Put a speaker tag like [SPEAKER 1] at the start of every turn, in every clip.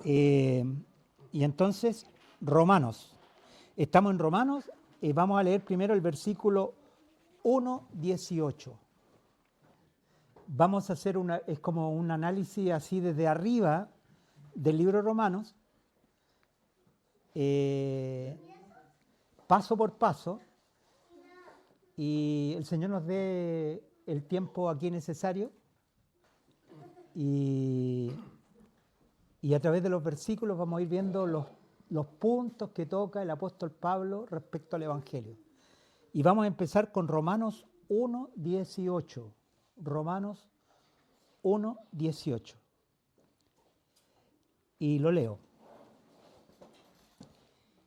[SPEAKER 1] Eh, y entonces, Romanos. Estamos en Romanos y vamos a leer primero el versículo 1:18. Vamos a hacer es como un análisis así desde arriba del libro de Romanos, paso por paso, y el Señor nos dé el tiempo aquí necesario y a través de los versículos vamos a ir viendo los puntos que toca el apóstol Pablo respecto al Evangelio. Y vamos a empezar con Romanos 1:18. Romanos 1:18. Y lo leo.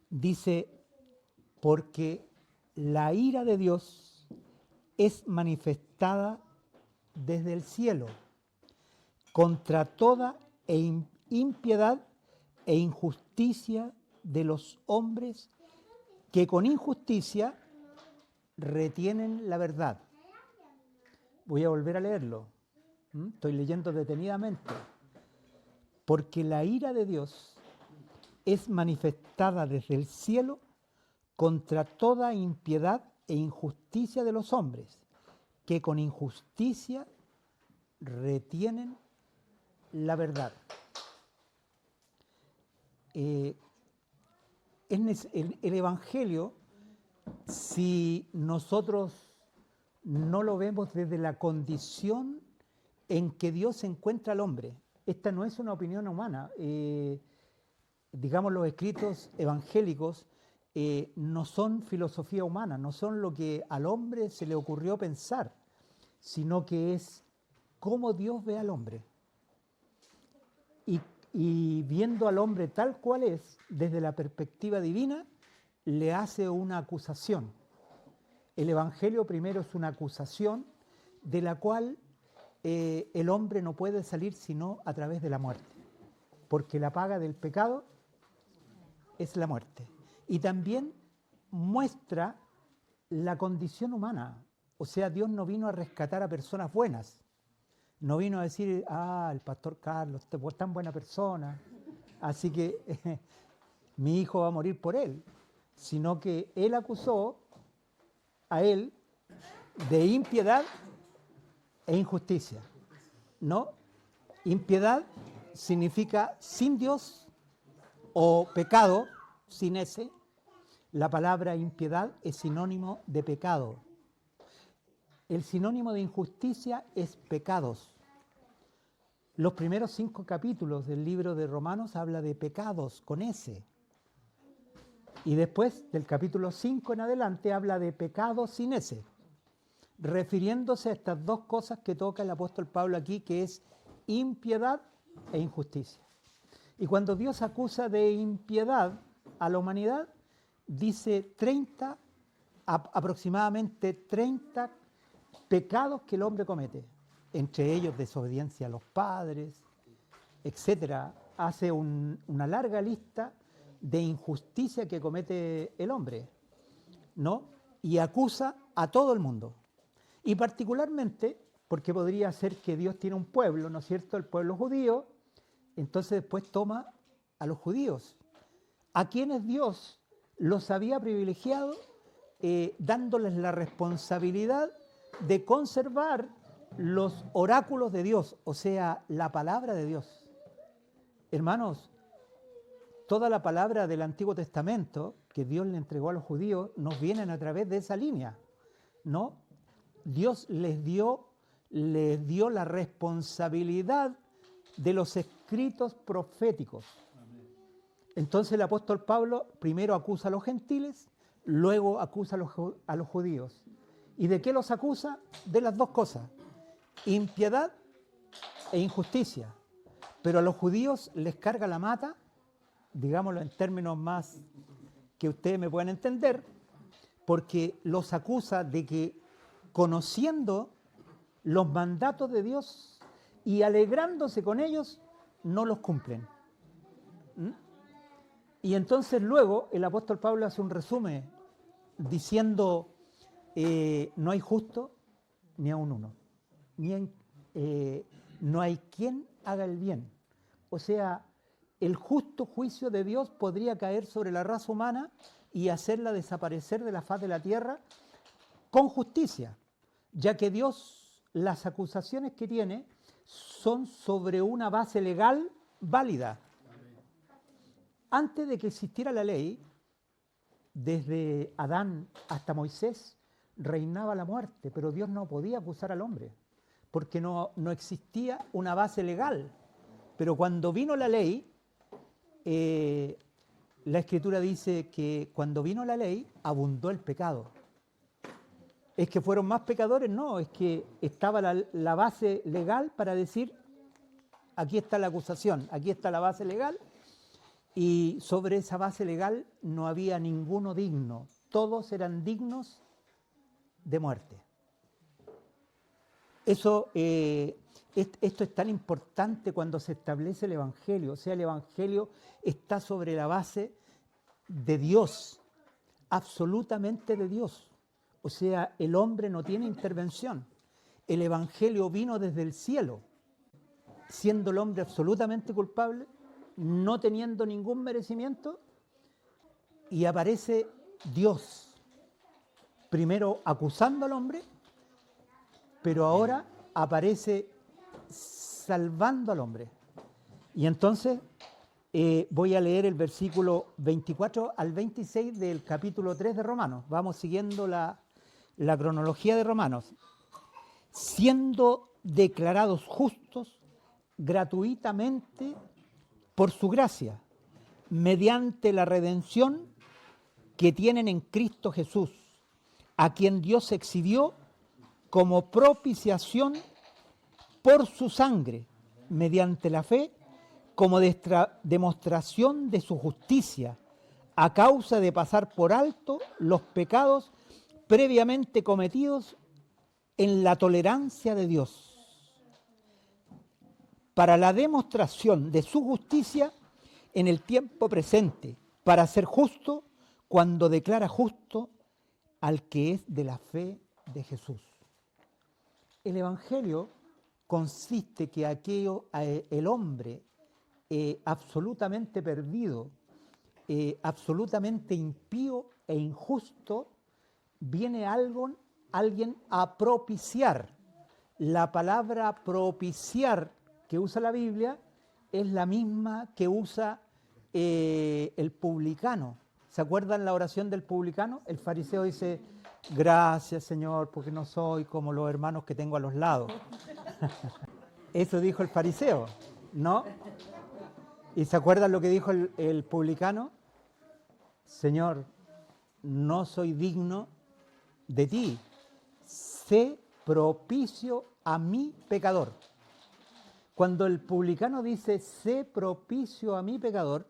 [SPEAKER 1] Dice, porque la ira de Dios es manifestada desde el cielo contra toda impiedad e injusticia de los hombres que con injusticia retienen la verdad. Voy a volver a leerlo. Estoy leyendo detenidamente. Porque la ira de Dios es manifestada desde el cielo contra toda impiedad e injusticia de los hombres, que con injusticia retienen la verdad. El Evangelio, si nosotros no lo vemos desde la condición en que Dios encuentra al hombre, esta no es una opinión humana. Digamos, los escritos evangélicos no son filosofía humana, no son lo que al hombre se le ocurrió pensar, sino que es cómo Dios ve al hombre. Y viendo al hombre tal cual es, desde la perspectiva divina, le hace una acusación. El Evangelio primero es una acusación de la cual el hombre no puede salir sino a través de la muerte, porque la paga del pecado es la muerte. Y también muestra la condición humana. O sea, Dios no vino a rescatar a personas buenas. No vino a decir, el pastor Carlos, es tan buena persona, así que mi hijo va a morir por él. Sino que él acusó a él de impiedad e injusticia. ¿No? Impiedad significa sin Dios o pecado, sin ese. La palabra impiedad es sinónimo de pecado. El sinónimo de injusticia es pecados. Los primeros 5 capítulos del libro de Romanos habla de pecados con S. Y después, del capítulo 5 en adelante, habla de pecados sin S, refiriéndose a estas dos cosas que toca el apóstol Pablo aquí, que es impiedad e injusticia. Y cuando Dios acusa de impiedad a la humanidad, dice aproximadamente 30 pecados que el hombre comete, entre ellos desobediencia a los padres, etc. Hace una larga lista de injusticia que comete el hombre, ¿no? Y acusa a todo el mundo. Y particularmente, porque podría ser que Dios tiene un pueblo, ¿no es cierto?, el pueblo judío, entonces después toma a los judíos, a quienes Dios los había privilegiado, dándoles la responsabilidad de conservar los oráculos de Dios, o sea, la palabra de Dios. Hermanos, toda la palabra del Antiguo Testamento que Dios le entregó a los judíos nos vienen a través de esa línea, ¿no? Dios les dio la responsabilidad de los escritos proféticos. Entonces el apóstol Pablo primero acusa a los gentiles, luego acusa a los judíos. ¿Y de qué los acusa? De las dos cosas, impiedad e injusticia. Pero a los judíos les carga la mata, digámoslo en términos más que ustedes me puedan entender, porque los acusa de que conociendo los mandatos de Dios y alegrándose con ellos, no los cumplen. Y entonces luego el apóstol Pablo hace un resumen diciendo, no hay justo ni aun uno, no hay quien haga el bien. O sea, el justo juicio de Dios podría caer sobre la raza humana y hacerla desaparecer de la faz de la tierra con justicia, ya que Dios, las acusaciones que tiene son sobre una base legal válida. Antes de que existiera la ley, desde Adán hasta Moisés, reinaba la muerte, pero Dios no podía acusar al hombre, porque no existía una base legal. Pero cuando vino la ley, la Escritura dice que cuando vino la ley, abundó el pecado. ¿Es que fueron más pecadores? No, es que estaba la base legal para decir, aquí está la acusación, aquí está la base legal, y sobre esa base legal no había ninguno digno, todos eran dignos de muerte. Esto es tan importante cuando se establece el Evangelio, o sea, el Evangelio está sobre la base de Dios, absolutamente de Dios. O sea, el hombre no tiene intervención. El Evangelio vino desde el cielo, siendo el hombre absolutamente culpable, no teniendo ningún merecimiento, y aparece Dios, primero acusando al hombre, pero ahora aparece salvando al hombre. Y entonces voy a leer el versículo 24 al 26 del capítulo 3 de Romanos. Vamos siguiendo la cronología de Romanos. Siendo declarados justos gratuitamente por su gracia, mediante la redención que tienen en Cristo Jesús, a quien Dios exhibió como propiciación por su sangre, mediante la fe, como demostración de su justicia, a causa de pasar por alto los pecados previamente cometidos en la tolerancia de Dios, para la demostración de su justicia en el tiempo presente, para ser justo cuando declara justo al que es de la fe de Jesús. El Evangelio consiste que el hombre absolutamente perdido, absolutamente impío e injusto, viene alguien a propiciar. La palabra propiciar que usa la Biblia es la misma que usa el publicano. ¿Se acuerdan la oración del publicano? El fariseo dice, gracias Señor, porque no soy como los hermanos que tengo a los lados. Eso dijo el fariseo, ¿no? ¿Y se acuerdan lo que dijo el publicano? Señor, no soy digno de ti, sé propicio a mi pecador. Cuando el publicano dice, sé propicio a mi pecador,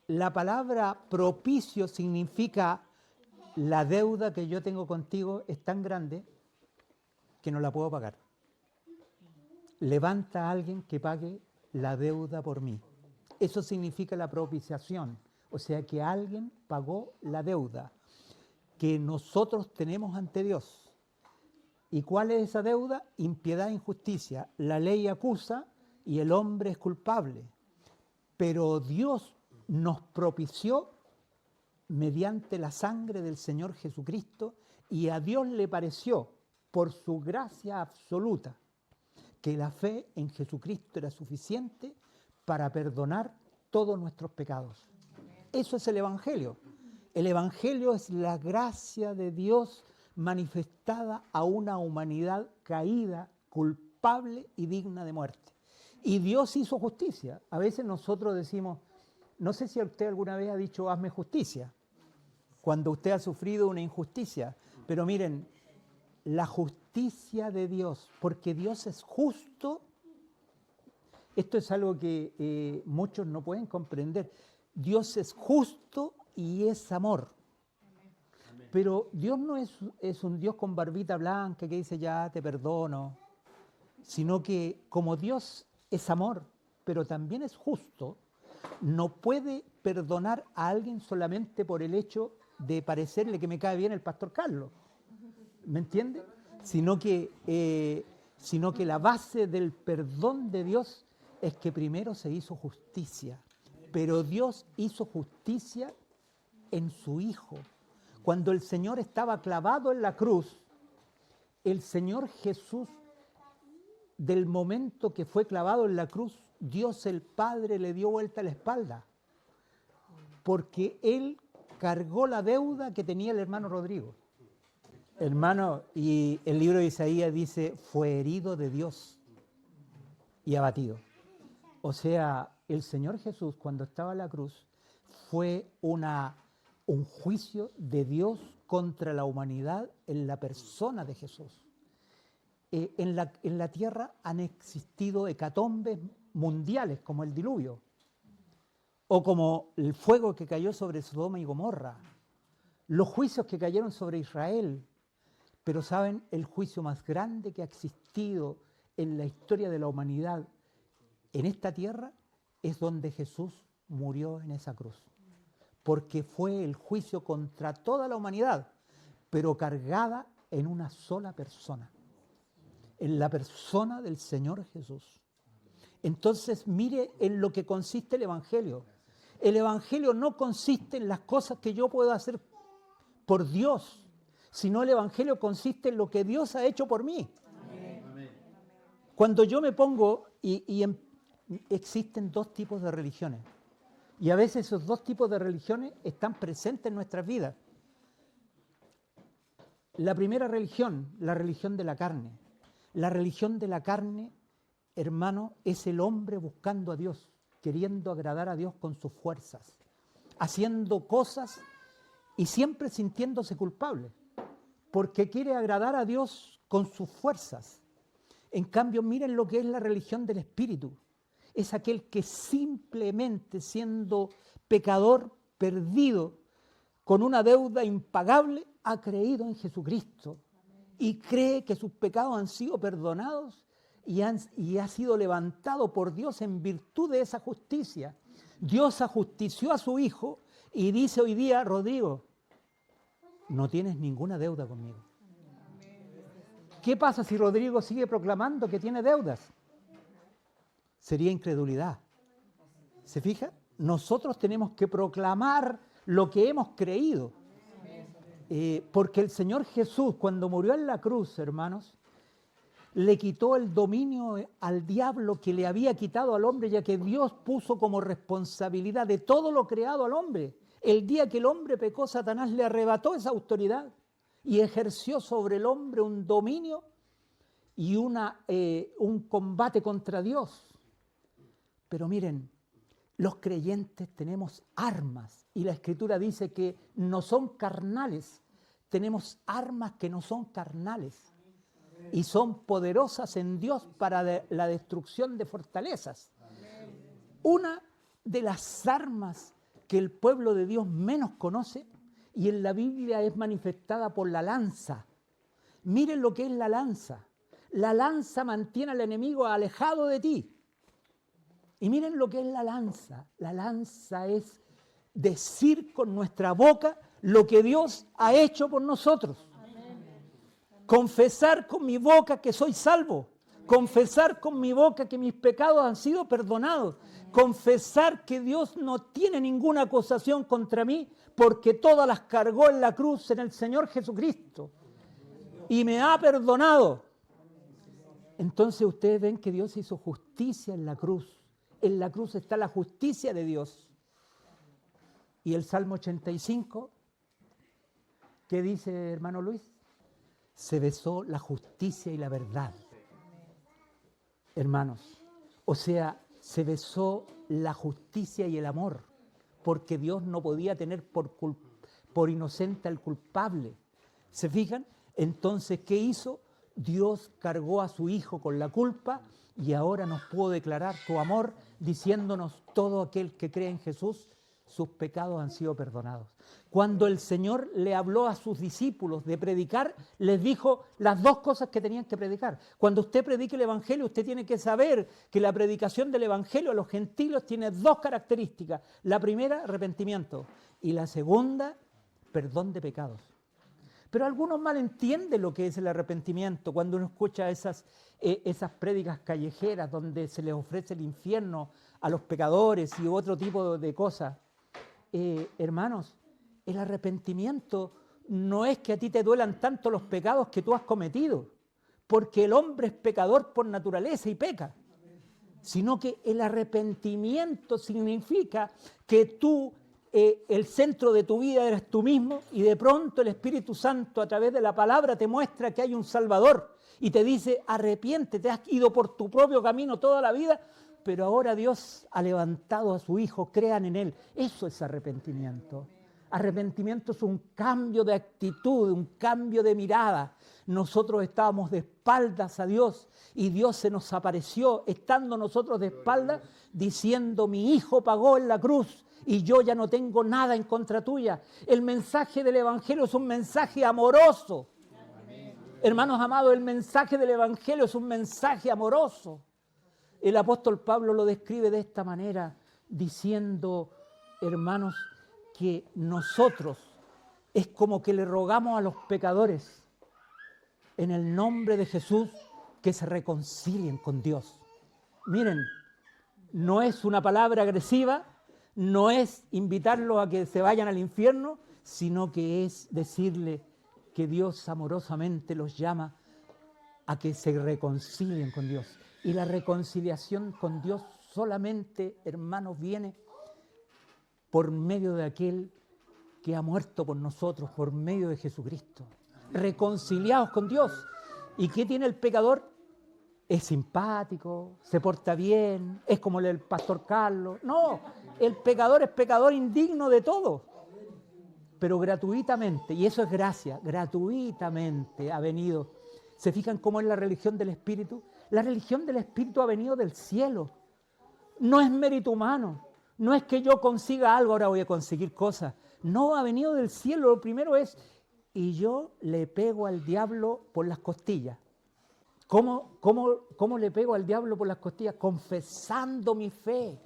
[SPEAKER 1] la palabra propicio significa la deuda que yo tengo contigo es tan grande que no la puedo pagar. Levanta a alguien que pague la deuda por mí. Eso significa la propiciación, o sea que alguien pagó la deuda que nosotros tenemos ante Dios. ¿Y cuál es esa deuda? Impiedad e injusticia. La ley acusa y el hombre es culpable. Pero Dios nos propició mediante la sangre del Señor Jesucristo, y a Dios le pareció, por su gracia absoluta, que la fe en Jesucristo era suficiente para perdonar todos nuestros pecados. Eso es el Evangelio. El Evangelio es la gracia de Dios manifestada a una humanidad caída, culpable y digna de muerte. Y Dios hizo justicia. A veces nosotros decimos, no sé si usted alguna vez ha dicho, hazme justicia, cuando usted ha sufrido una injusticia. Pero miren, la justicia de Dios, porque Dios es justo, esto es algo que muchos no pueden comprender. Dios es justo y es amor. Pero Dios no es un Dios con barbita blanca que dice ya te perdono, sino que como Dios es amor, pero también es justo, no puede perdonar a alguien solamente por el hecho de parecerle que me cae bien el pastor Carlos. ¿Me entiende? Sino que la base del perdón de Dios es que primero se hizo justicia. Pero Dios hizo justicia en su Hijo. Cuando el Señor estaba clavado en la cruz, el Señor Jesús, del momento que fue clavado en la cruz, Dios el Padre le dio vuelta la espalda, porque Él cargó la deuda que tenía el hermano Rodrigo. Hermano, y el libro de Isaías dice, fue herido de Dios y abatido. O sea, el Señor Jesús, cuando estaba en la cruz, fue un juicio de Dios contra la humanidad en la persona de Jesús. En la tierra han existido hecatombes mundiales, como el diluvio, o como el fuego que cayó sobre Sodoma y Gomorra, los juicios que cayeron sobre Israel. Pero ¿saben? El juicio más grande que ha existido en la historia de la humanidad en esta tierra es donde Jesús murió en esa cruz. Porque fue el juicio contra toda la humanidad, pero cargada en una sola persona, en la persona del Señor Jesús. Entonces, mire en lo que consiste el Evangelio. El Evangelio no consiste en las cosas que yo puedo hacer por Dios, sino el Evangelio consiste en lo que Dios ha hecho por mí. Amén. Cuando yo me pongo, existen dos tipos de religiones, y a veces esos dos tipos de religiones están presentes en nuestras vidas. La primera religión, la religión de la carne. La religión de la carne, hermano, es el hombre buscando a Dios, queriendo agradar a Dios con sus fuerzas, haciendo cosas y siempre sintiéndose culpable, porque quiere agradar a Dios con sus fuerzas. En cambio, miren lo que es la religión del Espíritu. Es aquel que simplemente siendo pecador, perdido, con una deuda impagable, ha creído en Jesucristo y cree que sus pecados han sido perdonados y ha sido levantado por Dios en virtud de esa justicia. Dios ajustició a su Hijo y dice hoy día, Rodrigo, no tienes ninguna deuda conmigo. ¿Qué pasa si Rodrigo sigue proclamando que tiene deudas? Sería incredulidad. ¿Se fija? Nosotros tenemos que proclamar lo que hemos creído. Porque el Señor Jesús, cuando murió en la cruz, hermanos, le quitó el dominio al diablo que le había quitado al hombre, ya que Dios puso como responsabilidad de todo lo creado al hombre. El día que el hombre pecó, Satanás le arrebató esa autoridad y ejerció sobre el hombre un dominio y un combate contra Dios. Pero miren, los creyentes tenemos armas y la Escritura dice que no son carnales, tenemos armas que no son carnales y son poderosas en Dios para la destrucción de fortalezas. Una de las armas que el pueblo de Dios menos conoce y en la Biblia es manifestada por la lanza. Miren lo que es la lanza. La lanza mantiene al enemigo alejado de ti. Y miren lo que es la lanza. La lanza es decir con nuestra boca lo que Dios ha hecho por nosotros. Confesar con mi boca que soy salvo. Confesar con mi boca que mis pecados han sido perdonados. Confesar que Dios no tiene ninguna acusación contra mí porque todas las cargó en la cruz en el Señor Jesucristo. Y me ha perdonado. Entonces ustedes ven que Dios hizo justicia en la cruz. En la cruz está la justicia de Dios. Y el Salmo 85, ¿qué dice, hermano Luis? Se besó la justicia y la verdad. Hermanos, o sea, se besó la justicia y el amor, porque Dios no podía tener por inocente al culpable. ¿Se fijan? Entonces, ¿qué hizo? Dios cargó a su Hijo con la culpa y ahora nos pudo declarar su amor diciéndonos todo aquel que cree en Jesús, sus pecados han sido perdonados. Cuando el Señor le habló a sus discípulos de predicar, les dijo las dos cosas que tenían que predicar. Cuando usted predique el Evangelio, usted tiene que saber que la predicación del Evangelio a los gentiles tiene dos características. La primera, arrepentimiento, y la segunda, perdón de pecados. Pero algunos malentienden lo que es el arrepentimiento cuando uno escucha esas prédicas callejeras donde se les ofrece el infierno a los pecadores y otro tipo de cosas. Hermanos, el arrepentimiento no es que a ti te duelan tanto los pecados que tú has cometido, porque el hombre es pecador por naturaleza y peca, sino que el arrepentimiento significa que tú, el centro de tu vida eres tú mismo, y de pronto el Espíritu Santo a través de la palabra te muestra que hay un Salvador y te dice: arrepiéntete, te has ido por tu propio camino toda la vida, pero ahora Dios ha levantado a su Hijo, crean en Él. Eso es arrepentimiento. Arrepentimiento es un cambio de actitud, un cambio de mirada. Nosotros estábamos de espaldas a Dios y Dios se nos apareció estando nosotros de espaldas diciendo: mi Hijo pagó en la cruz y yo ya no tengo nada en contra tuya. El mensaje del Evangelio es un mensaje amoroso. Hermanos amados, el mensaje del Evangelio es un mensaje amoroso. El apóstol Pablo lo describe de esta manera, diciendo, hermanos, que nosotros es como que le rogamos a los pecadores en el nombre de Jesús que se reconcilien con Dios. Miren, no es una palabra agresiva, no es invitarlos a que se vayan al infierno, sino que es decirle que Dios amorosamente los llama a que se reconcilien con Dios. Y la reconciliación con Dios solamente, hermanos, viene por medio de aquel que ha muerto por nosotros, por medio de Jesucristo. Reconciliados con Dios. ¿Y qué tiene el pecador? Es simpático, se porta bien, es como el pastor Carlos. No, el pecador es pecador indigno de todo, pero gratuitamente, y eso es gracia, gratuitamente ha venido. ¿Se fijan cómo es la religión del Espíritu? La religión del Espíritu ha venido del cielo. No es mérito humano. No es que yo consiga algo, ahora voy a conseguir cosas. No, ha venido del cielo. Lo primero es, y yo le pego al diablo por las costillas. ¿Cómo le pego al diablo por las costillas? Confesando mi fe.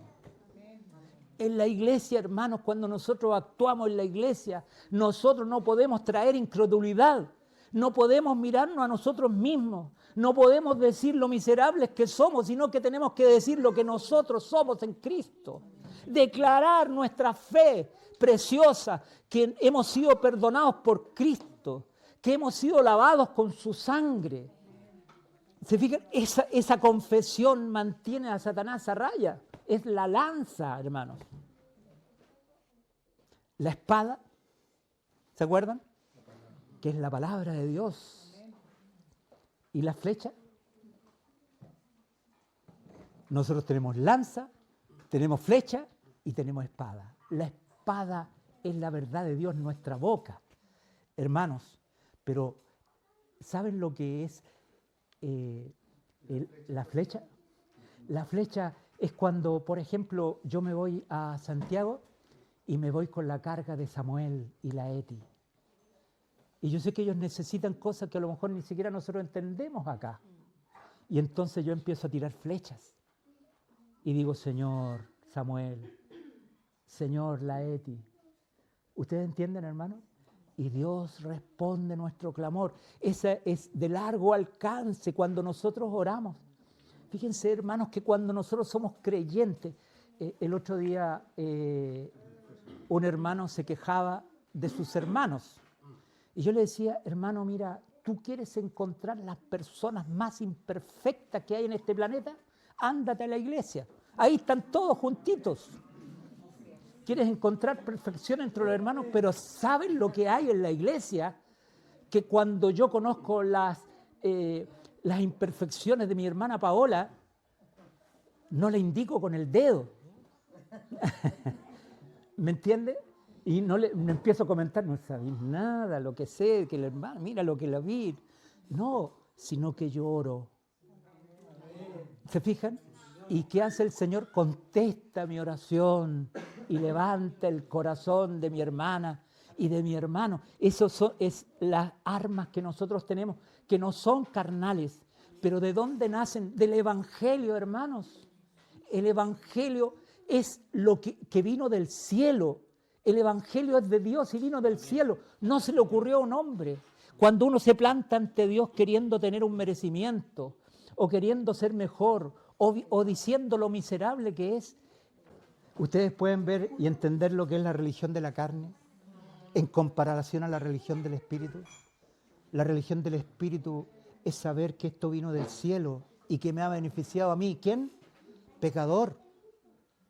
[SPEAKER 1] En la iglesia, hermanos, cuando nosotros actuamos en la iglesia, nosotros no podemos traer incredulidad. No podemos mirarnos a nosotros mismos. No podemos decir lo miserables que somos, sino que tenemos que decir lo que nosotros somos en Cristo. Declarar nuestra fe preciosa, que hemos sido perdonados por Cristo, que hemos sido lavados con su sangre. ¿Se fijan? Esa confesión mantiene a Satanás a raya. Es la lanza, hermanos. La espada, ¿se acuerdan? Que es la palabra de Dios. ¿Y la flecha? Nosotros tenemos lanza, tenemos flecha y tenemos espada. La espada es la verdad de Dios en nuestra boca, hermanos. Pero ¿saben lo que es la flecha? La flecha es cuando, por ejemplo, yo me voy a Santiago y me voy con la carga de Samuel y la Eti. Y yo sé que ellos necesitan cosas que a lo mejor ni siquiera nosotros entendemos acá. Y entonces yo empiezo a tirar flechas. Y digo: Señor Samuel, Señor Laeti. ¿Ustedes entienden, hermano? Y Dios responde nuestro clamor. Esa es de largo alcance cuando nosotros oramos. Fíjense, hermanos, que cuando nosotros somos creyentes, el otro día un hermano se quejaba de sus hermanos. Y yo le decía: hermano, mira, ¿tú quieres encontrar las personas más imperfectas que hay en este planeta? Ándate a la iglesia. Ahí están todos juntitos. ¿Quieres encontrar perfección entre los hermanos? Pero ¿saben lo que hay en la iglesia? Que cuando yo conozco las imperfecciones de mi hermana Paola, no le indico con el dedo. ¿Me entiende? Y no empiezo a comentar: no sabéis nada, lo que sé, que el hermano, mira lo que la vi. No, sino que yo oro. ¿Se fijan? ¿Y qué hace el Señor? Contesta mi oración y levanta el corazón de mi hermana y de mi hermano. Eso es las armas que nosotros tenemos, que no son carnales. Pero ¿de dónde nacen? Del Evangelio, hermanos. El Evangelio es lo que vino del cielo. El Evangelio es de Dios y vino del cielo. No se le ocurrió a un hombre. Cuando uno se planta ante Dios queriendo tener un merecimiento, o queriendo ser mejor, o diciendo lo miserable que es. Ustedes pueden ver y entender lo que es la religión de la carne en comparación a la religión del Espíritu. La religión del Espíritu es saber que esto vino del cielo y que me ha beneficiado a mí. ¿Quién? Pecador,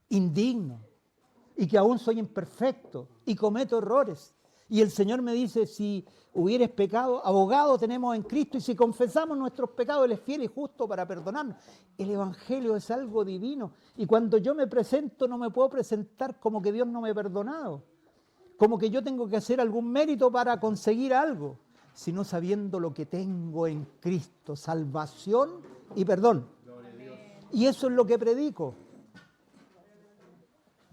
[SPEAKER 1] indigno, y que aún soy imperfecto y cometo errores. Y el Señor me dice, si hubieres pecado, abogado tenemos en Cristo, y si confesamos nuestros pecados, Él es fiel y justo para perdonarnos. El Evangelio es algo divino, y cuando yo me presento, no me puedo presentar como que Dios no me ha perdonado, como que yo tengo que hacer algún mérito para conseguir algo, sino sabiendo lo que tengo en Cristo, salvación y perdón. Y eso es lo que predico.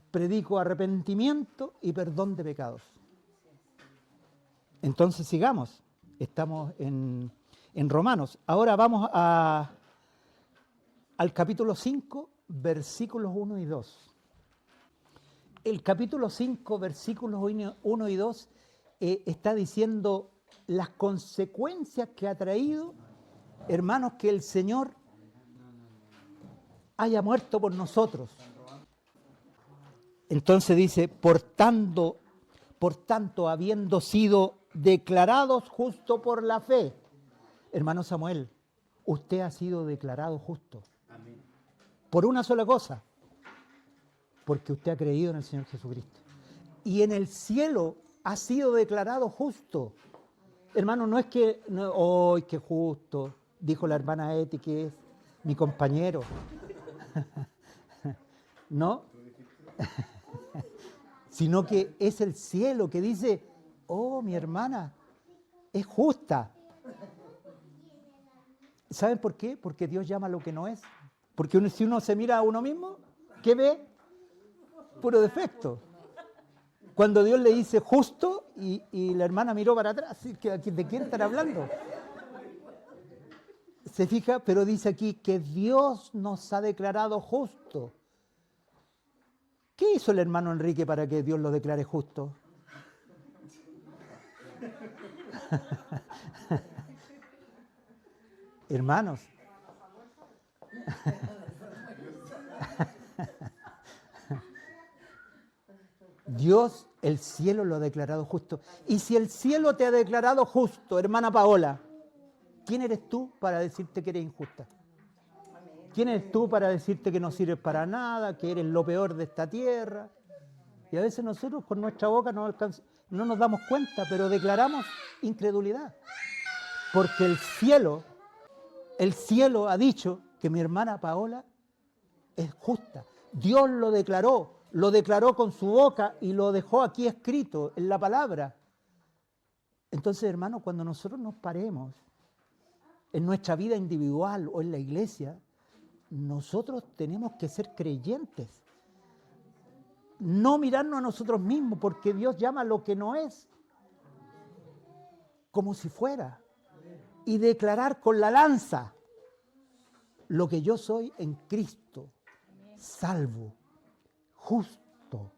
[SPEAKER 1] Predico arrepentimiento y perdón de pecados. Entonces sigamos, estamos en Romanos. Ahora vamos al capítulo 5, versículos 1 y 2. El capítulo 5, versículos 1 y 2 está diciendo las consecuencias que ha traído, hermanos, que el Señor haya muerto por nosotros. Entonces dice, por tanto, habiendo sido declarados justo por la fe. Hermano Samuel, usted ha sido declarado justo. Amén. Por una sola cosa, porque usted ha creído en el Señor Jesucristo. Y en el cielo ha sido declarado justo. Hermano, no es que, ¡ay, qué justo! Dijo la hermana Eti, que es mi compañero. ¿No? Sino que es el cielo que dice, oh, mi hermana es justa. ¿Saben por qué? Porque Dios llama lo que no es. Porque si uno se mira a uno mismo, ¿qué ve? Puro defecto. Cuando Dios le dice justo y la hermana miró para atrás, ¿de quién están hablando? Se fija, pero dice aquí que Dios nos ha declarado justo. ¿Qué hizo el hermano Enrique para que Dios lo declare justo? Hermanos, Dios, el cielo lo ha declarado justo. Y si el cielo te ha declarado justo, hermana Paola, ¿quién eres tú para decirte que eres injusta? ¿Quién eres tú para decirte que no sirves para nada, que eres lo peor de esta tierra? Y a veces nosotros con nuestra boca no nos damos cuenta, pero declaramos incredulidad. Porque el cielo ha dicho que mi hermana Paola es justa. Dios lo declaró con su boca y lo dejó aquí escrito en la palabra. Entonces, hermano, cuando nosotros nos paremos en nuestra vida individual o en la iglesia, nosotros tenemos que ser creyentes. No mirarnos a nosotros mismos, porque Dios llama lo que no es como si fuera. Y declarar con la lanza lo que yo soy en Cristo, salvo, justo.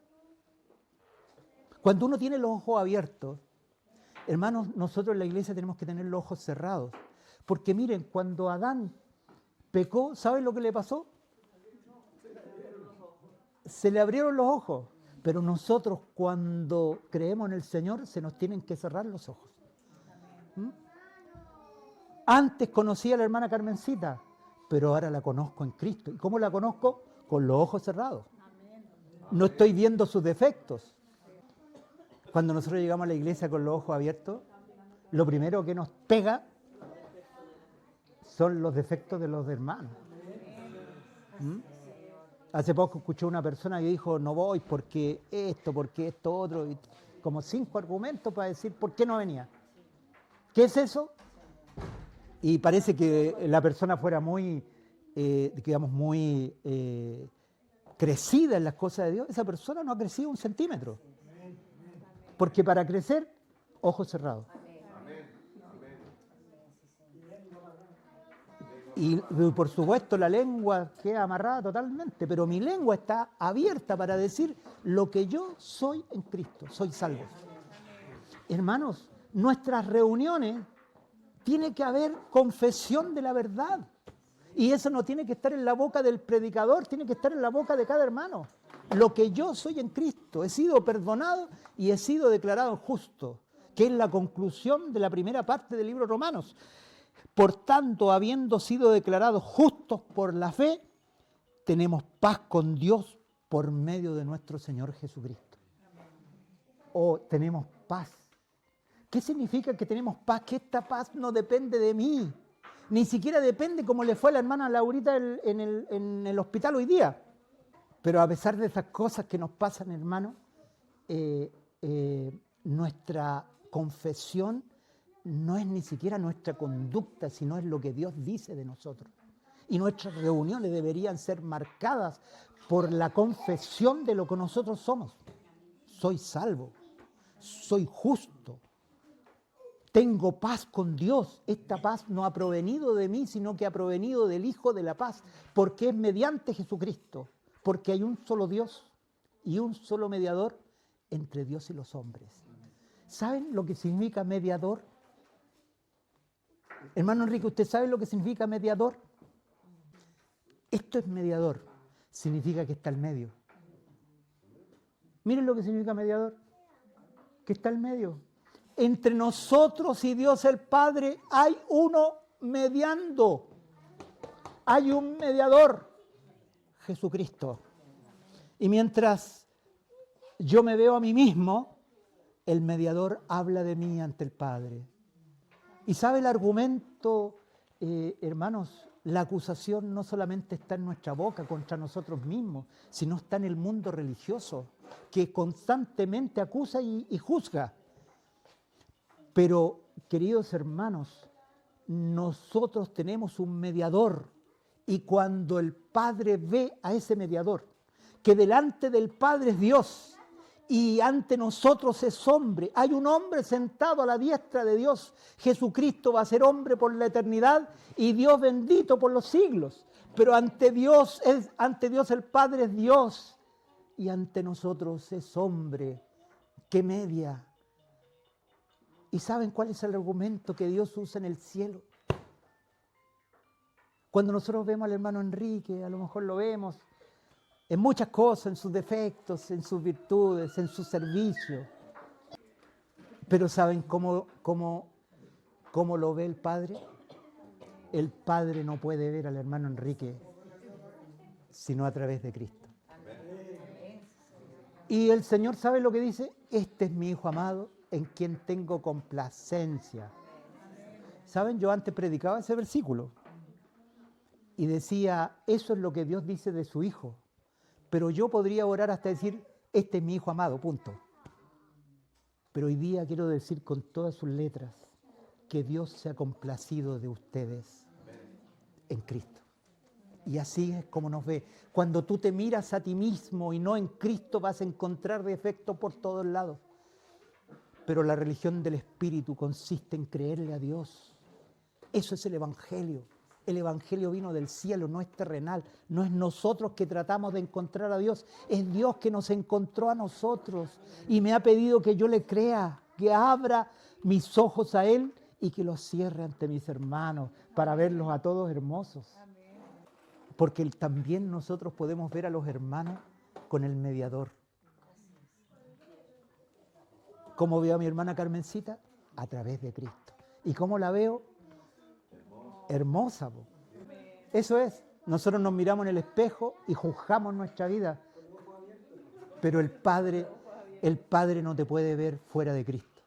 [SPEAKER 1] Cuando uno tiene los ojos abiertos, hermanos, nosotros en la iglesia tenemos que tener los ojos cerrados. Porque miren, cuando Adán pecó, ¿saben lo que le pasó? Se le abrieron los ojos. Pero nosotros cuando creemos en el Señor se nos tienen que cerrar los ojos. Antes conocí a la hermana Carmencita, pero ahora la conozco en Cristo. ¿Y cómo la conozco? Con los ojos cerrados. No estoy viendo sus defectos. Cuando nosotros llegamos a la iglesia con los ojos abiertos, lo primero que nos pega son los defectos de los hermanos. Hace poco escuché una persona que dijo, no voy porque esto otro, y como 5 argumentos para decir por qué no venía. ¿Qué es eso? Y parece que la persona fuera muy, muy crecida en las cosas de Dios. Esa persona no ha crecido 1 centímetro. Porque para crecer, ojos cerrados. Y por supuesto la lengua queda amarrada totalmente, pero mi lengua está abierta para decir lo que yo soy en Cristo, soy salvo. Hermanos, nuestras reuniones tiene que haber confesión de la verdad. Y eso no tiene que estar en la boca del predicador, tiene que estar en la boca de cada hermano. Lo que yo soy en Cristo, he sido perdonado y he sido declarado justo, que es la conclusión de la primera parte del libro de Romanos. Por tanto, habiendo sido declarados justos por la fe, tenemos paz con Dios por medio de nuestro Señor Jesucristo. Tenemos paz. ¿Qué significa que tenemos paz? Que esta paz no depende de mí. Ni siquiera depende como le fue a la hermana Laurita en el hospital hoy día. Pero a pesar de esas cosas que nos pasan, hermano, nuestra confesión no es ni siquiera nuestra conducta, sino es lo que Dios dice de nosotros. Y nuestras reuniones deberían ser marcadas por la confesión de lo que nosotros somos. Soy salvo, soy justo, tengo paz con Dios. Esta paz no ha provenido de mí, sino que ha provenido del Hijo de la paz, porque es mediante Jesucristo, porque hay un solo Dios y un solo mediador entre Dios y los hombres. ¿Saben lo que significa mediador? Hermano Enrique, ¿usted sabe lo que significa mediador? Esto es mediador, significa que está al medio. Miren lo que significa mediador, que está al medio. Entre nosotros y Dios el Padre hay uno mediando. Hay un mediador, Jesucristo. Y mientras yo me veo a mí mismo, el mediador habla de mí ante el Padre. ¿Y sabe el argumento, hermanos? La acusación no solamente está en nuestra boca contra nosotros mismos, sino está en el mundo religioso, que constantemente acusa y juzga. Pero, queridos hermanos, nosotros tenemos un mediador, y cuando el Padre ve a ese mediador, que delante del Padre es Dios, y ante nosotros es hombre, hay un hombre sentado a la diestra de Dios. Jesucristo va a ser hombre por la eternidad y Dios bendito por los siglos. Pero ante Dios el Padre es Dios y ante nosotros es hombre que media. ¿Y saben cuál es el argumento que Dios usa en el cielo? Cuando nosotros vemos al hermano Enrique, a lo mejor lo vemos en muchas cosas, en sus defectos, en sus virtudes, en su servicio. Pero ¿saben cómo lo ve el Padre? El Padre no puede ver al hermano Enrique sino a través de Cristo. Y el Señor sabe lo que dice: este es mi Hijo amado, en quien tengo complacencia. ¿Saben? Yo antes predicaba ese versículo y decía, eso es lo que Dios dice de su Hijo. Pero yo podría orar hasta decir, este es mi Hijo amado, punto. Pero hoy día quiero decir con todas sus letras que Dios se ha complacido de ustedes en Cristo. Y así es como nos ve. Cuando tú te miras a ti mismo y no en Cristo, vas a encontrar defectos por todos lados. Pero la religión del Espíritu consiste en creerle a Dios. Eso es el Evangelio. El Evangelio vino del cielo, no es terrenal. No es nosotros que tratamos de encontrar a Dios. Es Dios que nos encontró a nosotros. Y me ha pedido que yo le crea, que abra mis ojos a Él y que los cierre ante mis hermanos para verlos a todos hermosos. Porque también nosotros podemos ver a los hermanos con el mediador. ¿Cómo veo a mi hermana Carmencita? A través de Cristo. ¿Y cómo la veo? Hermosa. Po. Eso es. Nosotros nos miramos en el espejo y juzgamos nuestra vida. Pero el Padre no te puede ver fuera de Cristo.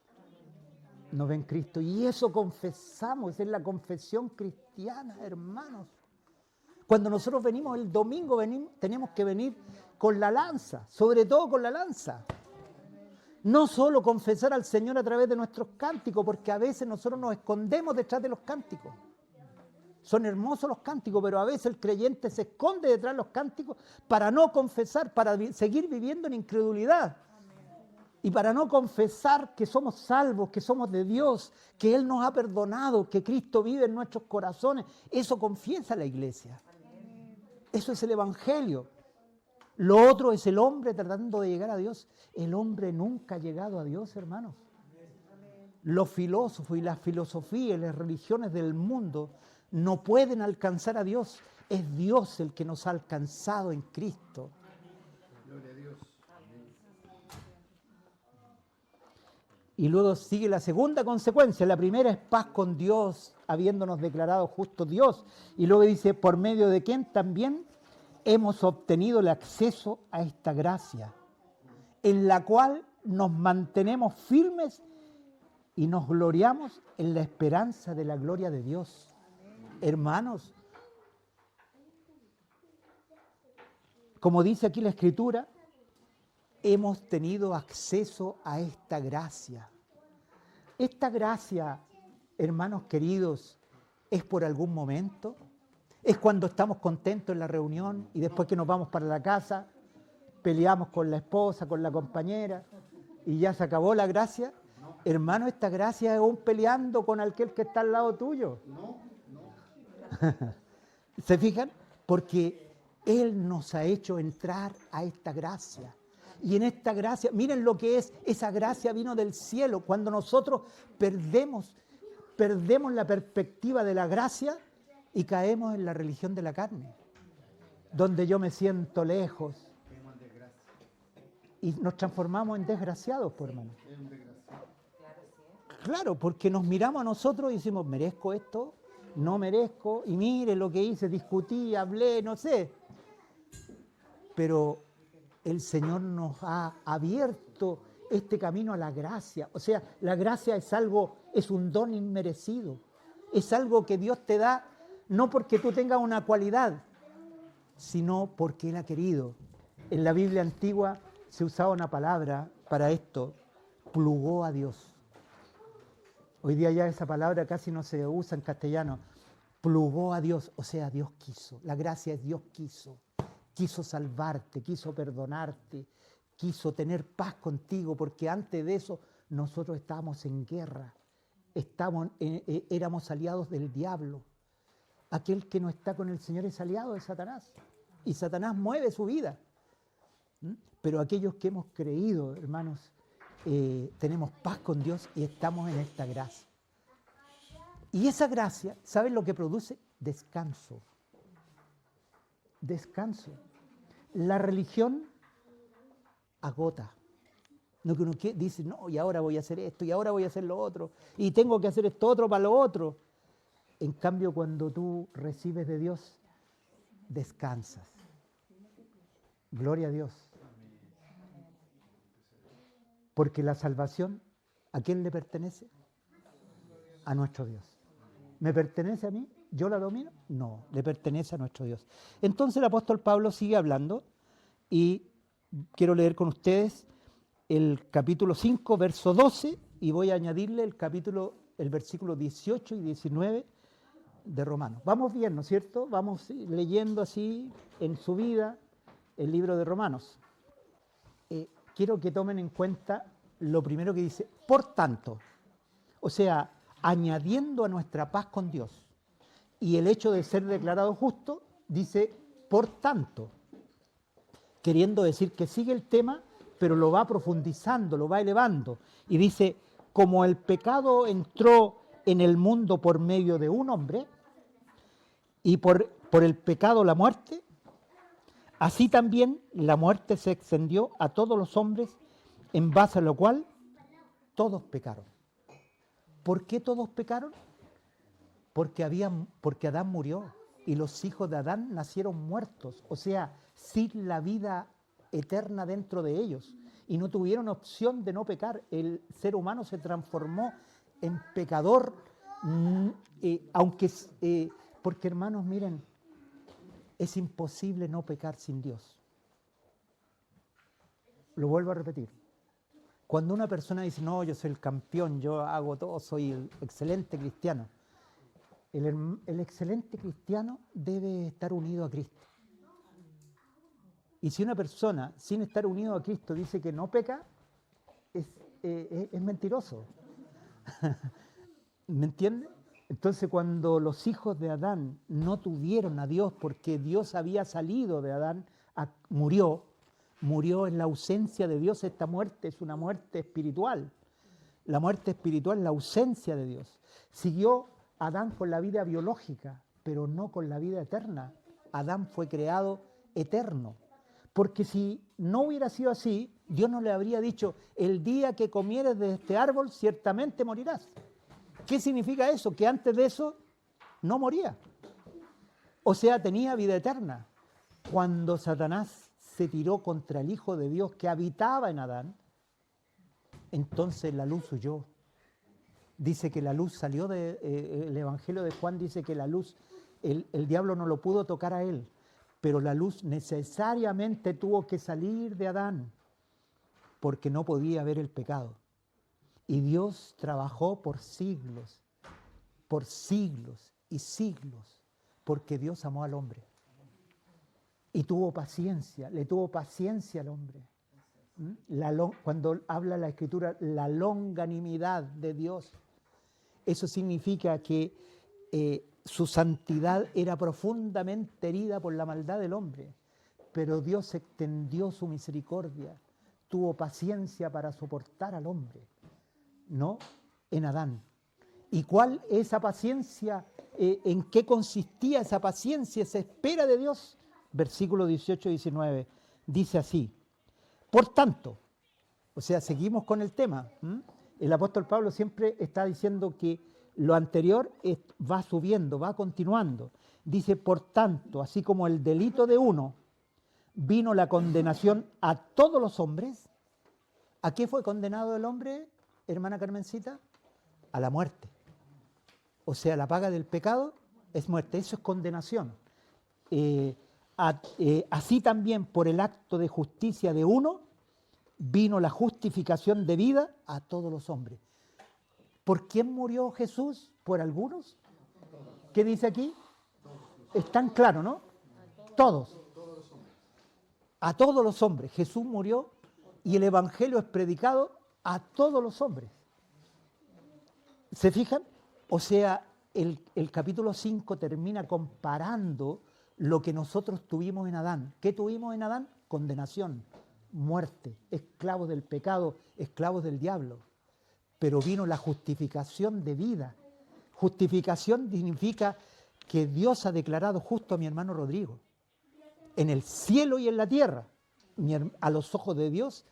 [SPEAKER 1] Nos ve en Cristo. Y eso confesamos, es la confesión cristiana, hermanos. Cuando nosotros venimos el domingo, tenemos que venir con la lanza, sobre todo con la lanza. No solo confesar al Señor a través de nuestros cánticos, porque a veces nosotros nos escondemos detrás de los cánticos. Son hermosos los cánticos, pero a veces el creyente se esconde detrás de los cánticos para no confesar, para seguir viviendo en incredulidad. Y para no confesar que somos salvos, que somos de Dios, que Él nos ha perdonado, que Cristo vive en nuestros corazones. Eso confiesa la iglesia. Eso es el Evangelio. Lo otro es el hombre tratando de llegar a Dios. El hombre nunca ha llegado a Dios, hermanos. Los filósofos y las filosofías y las religiones del mundo no pueden alcanzar a Dios. Es Dios el que nos ha alcanzado en Cristo.
[SPEAKER 2] Gloria a Dios.
[SPEAKER 1] Y luego sigue la segunda consecuencia. La primera es paz con Dios, habiéndonos declarado justo Dios. Y luego dice, por medio de quien también hemos obtenido el acceso a esta gracia, en la cual nos mantenemos firmes y nos gloriamos en la esperanza de la gloria de Dios. Hermanos, como dice aquí la Escritura, hemos tenido acceso a esta gracia. Esta gracia, hermanos queridos, ¿es por algún momento? ¿Es cuando estamos contentos en la reunión y después que nos vamos para la casa, peleamos con la esposa, con la compañera y ya se acabó la gracia? Hermano, esta gracia es aún peleando con aquel que está al lado tuyo. ¿Se fijan? Porque Él nos ha hecho entrar a esta gracia. Y en esta gracia, miren lo que es, esa gracia vino del cielo. Cuando nosotros perdemos la perspectiva de la gracia y caemos en la religión de la carne, donde yo me siento lejos y nos transformamos en desgraciados, por hermano. Claro, porque nos miramos a nosotros y decimos, ¿merezco esto? No merezco, y mire lo que hice, discutí, hablé, no sé. Pero el Señor nos ha abierto este camino a la gracia. O sea, la gracia es algo, es un don inmerecido. Es algo que Dios te da, no porque tú tengas una cualidad, sino porque Él ha querido. En la Biblia antigua se usaba una palabra para esto, plugó a Dios. Hoy día ya esa palabra casi no se usa en castellano. Plugó a Dios, o sea, Dios quiso. La gracia es Dios quiso. Quiso salvarte, quiso perdonarte, quiso tener paz contigo, porque antes de eso nosotros estábamos en guerra. Éramos aliados del diablo. Aquel que no está con el Señor es aliado de Satanás. Y Satanás mueve su vida. Pero aquellos que hemos creído, hermanos, tenemos paz con Dios y estamos en esta gracia. Y esa gracia, ¿saben lo que produce? Descanso. Descanso. La religión agota. Lo que uno dice, no, y ahora voy a hacer esto, y ahora voy a hacer lo otro, y tengo que hacer esto otro para lo otro. En cambio, cuando tú recibes de Dios, descansas. Gloria a Dios. Porque la salvación, ¿a quién le pertenece? A nuestro Dios. ¿Me pertenece a mí? ¿Yo la domino? No, le pertenece a nuestro Dios. Entonces el apóstol Pablo sigue hablando y quiero leer con ustedes el capítulo 5, verso 12, y voy a añadirle el versículo 18 y 19 de Romanos. Vamos bien, ¿no es cierto? Vamos leyendo así en su vida el libro de Romanos. Quiero que tomen en cuenta lo primero que dice, por tanto, o sea, añadiendo a nuestra paz con Dios y el hecho de ser declarado justo, dice, por tanto, queriendo decir que sigue el tema, pero lo va profundizando, lo va elevando, y dice, como el pecado entró en el mundo por medio de un hombre, y por el pecado la muerte, así también la muerte se extendió a todos los hombres, en base a lo cual todos pecaron. ¿Por qué todos pecaron? Porque Adán murió y los hijos de Adán nacieron muertos, o sea, sin la vida eterna dentro de ellos, y no tuvieron opción de no pecar. El ser humano se transformó en pecador, porque hermanos, miren, es imposible no pecar sin Dios. Lo vuelvo a repetir. Cuando una persona dice, no, yo soy el campeón, yo hago todo, soy el excelente cristiano. El excelente cristiano debe estar unido a Cristo. Y si una persona, sin estar unido a Cristo, dice que no peca, es mentiroso. ¿Me entiende? Entonces, cuando los hijos de Adán no tuvieron a Dios porque Dios había salido de Adán, murió en la ausencia de Dios. Esta muerte es una muerte espiritual. La muerte espiritual es la ausencia de Dios. Siguió Adán con la vida biológica, pero no con la vida eterna. Adán fue creado eterno. Porque si no hubiera sido así, Dios no le habría dicho, el día que comieres de este árbol, ciertamente morirás. ¿Qué significa eso? Que antes de eso no moría. O sea, tenía vida eterna. Cuando Satanás se tiró contra el Hijo de Dios que habitaba en Adán, entonces la luz huyó. Dice que la luz salió el Evangelio de Juan dice que la luz, el diablo no lo pudo tocar a él, pero la luz necesariamente tuvo que salir de Adán, porque no podía ver el pecado. Y Dios trabajó por siglos y siglos, porque Dios amó al hombre. Y tuvo paciencia, le tuvo paciencia al hombre. Cuando habla la Escritura, la longanimidad de Dios, eso significa que su santidad era profundamente herida por la maldad del hombre, pero Dios extendió su misericordia, tuvo paciencia para soportar al hombre, ¿no? En Adán. ¿Y cuál es esa paciencia? ¿En qué consistía esa paciencia, esa espera de Dios? Versículo 18 y 19, dice así, por tanto, o sea, seguimos con el tema, el apóstol Pablo siempre está diciendo que lo anterior va subiendo, va continuando. Dice, por tanto, así como el delito de uno vino la condenación a todos los hombres, ¿a qué fue condenado el hombre, hermana Carmencita? A la muerte. O sea, la paga del pecado es muerte, eso es condenación. Así también por el acto de justicia de uno vino la justificación de vida a todos los hombres. ¿Por quién murió Jesús? ¿Por algunos? ¿Qué dice aquí? Es tan claro, ¿no? Todos. A todos los hombres. Jesús murió y el Evangelio es predicado a todos los hombres. ¿Se fijan? O sea, el capítulo 5 termina comparando lo que nosotros tuvimos en Adán. ¿Qué tuvimos en Adán? Condenación, muerte, esclavos del pecado, esclavos del diablo. Pero vino la justificación de vida. Justificación significa que Dios ha declarado justo a mi hermano Rodrigo. En el cielo y en la tierra, a los ojos de Dios,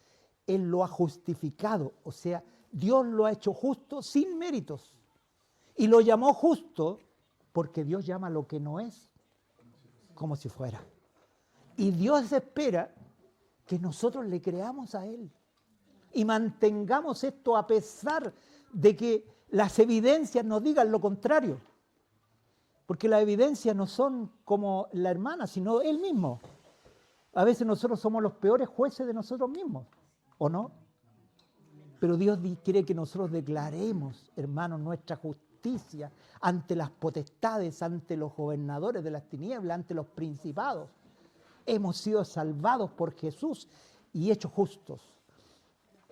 [SPEAKER 1] Él lo ha justificado. O sea, Dios lo ha hecho justo sin méritos. Y lo llamó justo porque Dios llama lo que no es como si fuera. Y Dios espera que nosotros le creamos a Él. Y mantengamos esto a pesar de que las evidencias nos digan lo contrario. Porque las evidencias no son como la hermana, sino Él mismo. A veces nosotros somos los peores jueces de nosotros mismos, ¿o no? Pero Dios quiere que nosotros declaremos, hermanos, nuestra justicia ante las potestades, ante los gobernadores de las tinieblas, ante los principados. Hemos sido salvados por Jesús y hechos justos.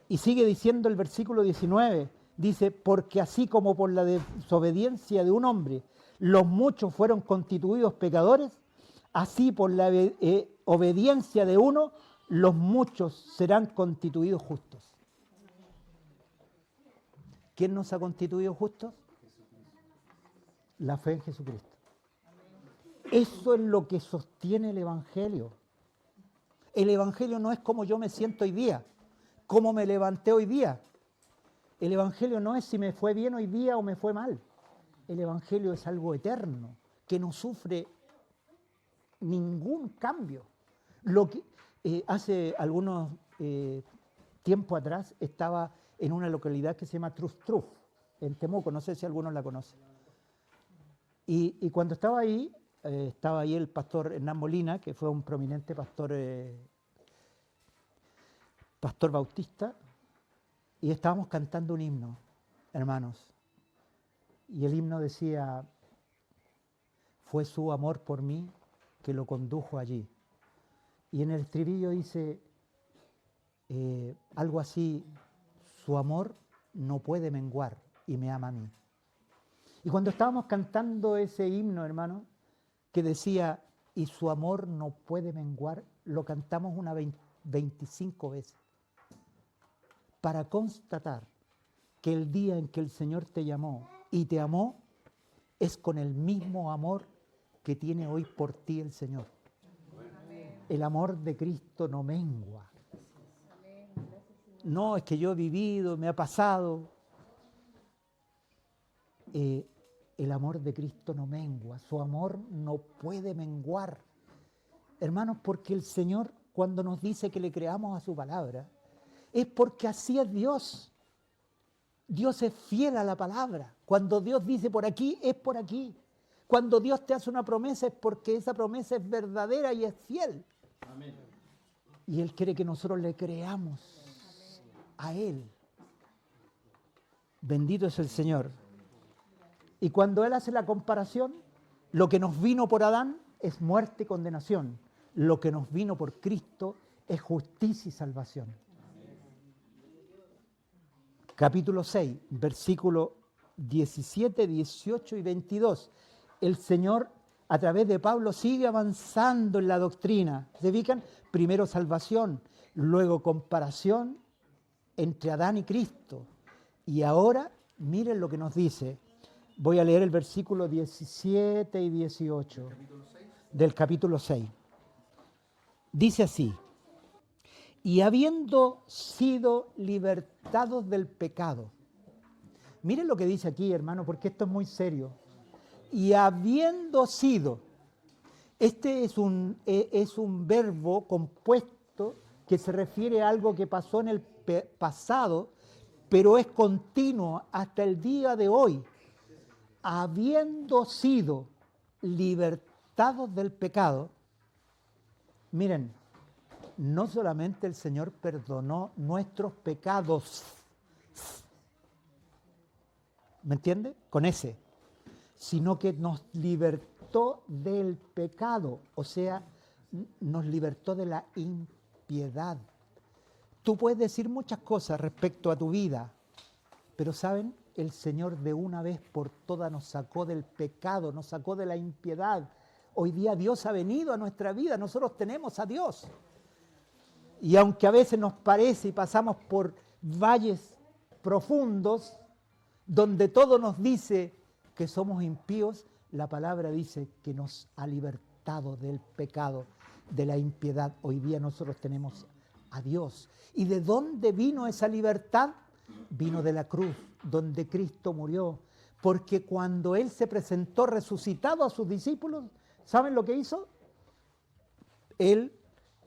[SPEAKER 1] Y sigue diciendo el versículo 19, dice, porque así como por la desobediencia de un hombre los muchos fueron constituidos pecadores, así por la obediencia de uno los muchos serán constituidos justos. ¿Quién nos ha constituido justos? La fe en Jesucristo. Eso es lo que sostiene el Evangelio. El Evangelio no es como yo me siento hoy día, cómo me levanté hoy día. El Evangelio no es si me fue bien hoy día o me fue mal. El Evangelio es algo eterno, que no sufre ningún cambio. Lo que hace algunos tiempo atrás estaba en una localidad que se llama Trustruf, en Temuco, no sé si algunos la conocen. Y cuando estaba ahí el pastor Hernán Molina, que fue un prominente pastor bautista, y estábamos cantando un himno, hermanos. Y el himno decía, fue su amor por mí que lo condujo allí. Y en el estribillo dice algo así, su amor no puede menguar y me ama a mí. Y cuando estábamos cantando ese himno, hermano, que decía, y su amor no puede menguar, lo cantamos unas 25 veces. Para constatar que el día en que el Señor te llamó y te amó, es con el mismo amor que tiene hoy por ti el Señor. El amor de Cristo no mengua. No, es que yo he vivido, me ha pasado. El amor de Cristo no mengua, su amor no puede menguar. Hermanos, porque el Señor, cuando nos dice que le creamos a su palabra, es porque así es Dios. Dios es fiel a la palabra. Cuando Dios dice por aquí, es por aquí. Cuando Dios te hace una promesa, es porque esa promesa es verdadera y es fiel.
[SPEAKER 2] Amén.
[SPEAKER 1] Y Él quiere que nosotros le creamos a Él. Bendito es el Señor. Y cuando Él hace la comparación, lo que nos vino por Adán es muerte y condenación. Lo que nos vino por Cristo es justicia y salvación. Capítulo 6, versículos 17, 18 y 22. El Señor, a través de Pablo, sigue avanzando en la doctrina. ¿Se fijan? Primero salvación, luego comparación entre Adán y Cristo. Y ahora, miren lo que nos dice. Voy a leer el versículo 17 y 18 del capítulo 6. Dice así: y habiendo sido libertados del pecado. Miren lo que dice aquí, hermano, porque esto es muy serio. Y habiendo sido, este es un verbo compuesto que se refiere a algo que pasó en el pasado, pero es continuo hasta el día de hoy. Habiendo sido libertados del pecado, miren, no solamente el Señor perdonó nuestros pecados, ¿me entiende? Con ese, sino que nos libertó del pecado, o sea, nos libertó de la impiedad. Tú puedes decir muchas cosas respecto a tu vida, pero ¿saben? El Señor de una vez por todas nos sacó del pecado, nos sacó de la impiedad. Hoy día Dios ha venido a nuestra vida, nosotros tenemos a Dios. Y aunque a veces nos parece y pasamos por valles profundos, donde todo nos dice que somos impíos, la palabra dice que nos ha libertado del pecado, de la impiedad. Hoy día nosotros tenemos a Dios. ¿Y de dónde vino esa libertad? Vino de la cruz, donde Cristo murió. Porque cuando Él se presentó resucitado a sus discípulos, ¿saben lo que hizo? Él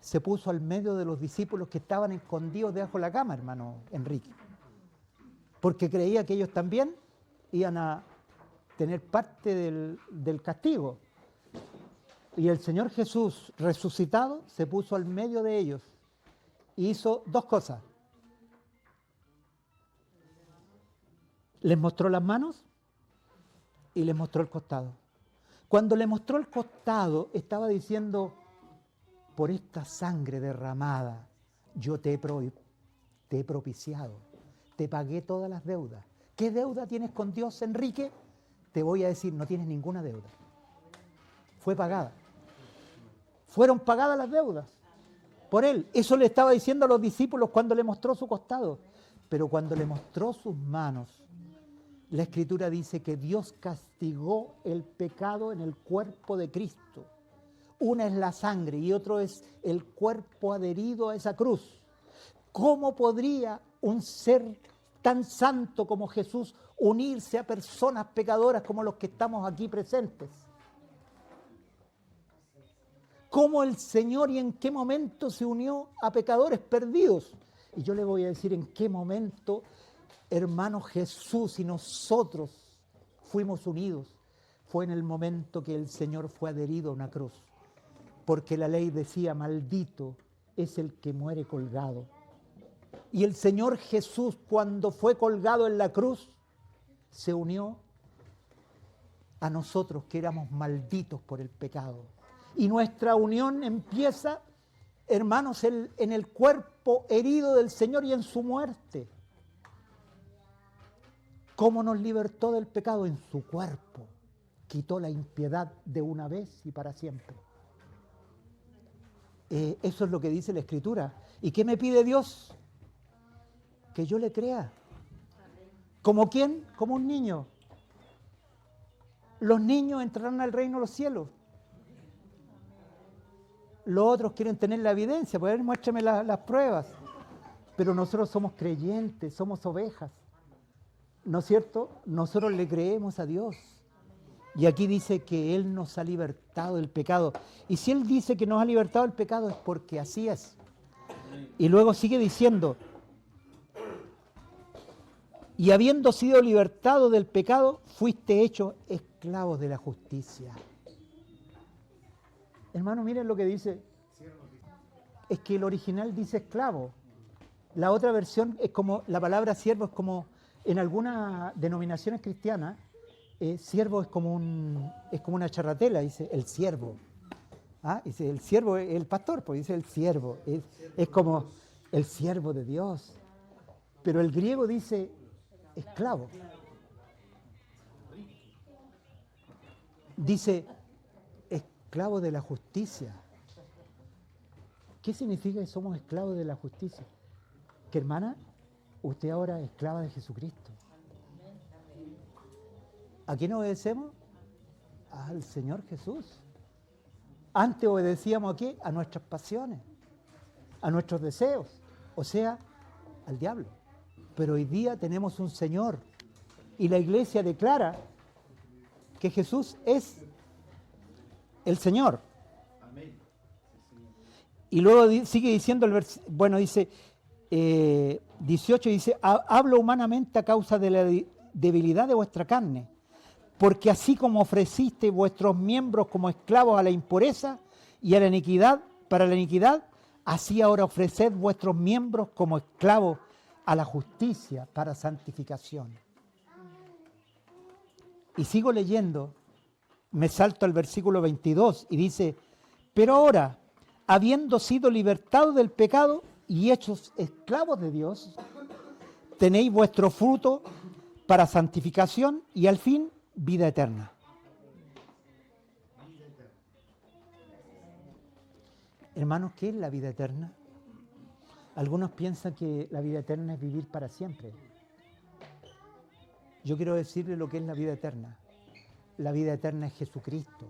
[SPEAKER 1] se puso al medio de los discípulos que estaban escondidos debajo de la cama, hermano Enrique. Porque creía que ellos también iban a tener parte del castigo. Y el Señor Jesús, resucitado, se puso al medio de ellos y hizo dos cosas. Les mostró las manos y les mostró el costado. Cuando le mostró el costado, estaba diciendo: por esta sangre derramada, yo te he propiciado, te pagué todas las deudas. ¿Qué deuda tienes con Dios, Enrique? Te voy a decir, no tienes ninguna deuda. Fue pagada. Fueron pagadas las deudas por Él. Eso le estaba diciendo a los discípulos cuando le mostró su costado. Pero cuando le mostró sus manos, la Escritura dice que Dios castigó el pecado en el cuerpo de Cristo. Una es la sangre y otro es el cuerpo adherido a esa cruz. ¿Cómo podría un ser tan santo como Jesús unirse a personas pecadoras como los que estamos aquí presentes? ¿Cómo el Señor y en qué momento se unió a pecadores perdidos? Y yo le voy a decir en qué momento, hermano, Jesús y nosotros fuimos unidos. Fue en el momento que el Señor fue adherido a una cruz. Porque la ley decía: maldito es el que muere colgado. Y el Señor Jesús, cuando fue colgado en la cruz, se unió a nosotros que éramos malditos por el pecado. Y nuestra unión empieza, hermanos, en el cuerpo herido del Señor y en su muerte. ¿Cómo nos libertó del pecado? En su cuerpo. Quitó la impiedad de una vez y para siempre. Eso es lo que dice la Escritura. ¿Y qué me pide Dios? Que yo le crea. ¿Como quién? Como un niño. los niños entrarán al reino de los cielos. Los otros quieren tener la evidencia, pues muéstrame las pruebas. Pero nosotros somos creyentes, somos ovejas. ¿No es cierto? Nosotros le creemos a Dios. Y aquí dice que Él nos ha libertado del pecado. Y si Él dice que nos ha libertado del pecado es porque así es. Y luego sigue diciendo, y habiendo sido libertado del pecado, fuiste hecho esclavos de la justicia. Hermano, miren lo que dice. Es que el original dice esclavo. La otra versión es como, la palabra siervo es como, en algunas denominaciones cristianas, siervo es como una charratela, dice el siervo. ¿Ah? Dice el siervo es el pastor, pues dice el siervo. Es como el siervo de Dios. Pero el griego dice esclavo. Dice esclavo de la justicia. ¿Qué significa que somos esclavos de la justicia? Que hermana, usted ahora es esclava de Jesucristo. ¿A quién obedecemos? Al Señor Jesús. Antes obedecíamos ¿a qué? A nuestras pasiones, a nuestros deseos, o sea, al diablo. Pero hoy día tenemos un Señor y la iglesia declara que Jesús es el Señor. Y luego sigue diciendo el versículo, dice 18, dice, hablo humanamente a causa de la debilidad de vuestra carne, porque así como ofreciste vuestros miembros como esclavos a la impureza y a la iniquidad, para la iniquidad, así ahora ofreced vuestros miembros como esclavos a la justicia para santificación. Y sigo leyendo, me salto al versículo 22 y dice, pero ahora, habiendo sido libertados del pecado y hechos esclavos de Dios, tenéis vuestro fruto para santificación y al fin vida eterna. Hermanos, ¿qué es la vida eterna? Algunos piensan que la vida eterna es vivir para siempre. Yo quiero decirle lo que es la vida eterna. La vida eterna es Jesucristo.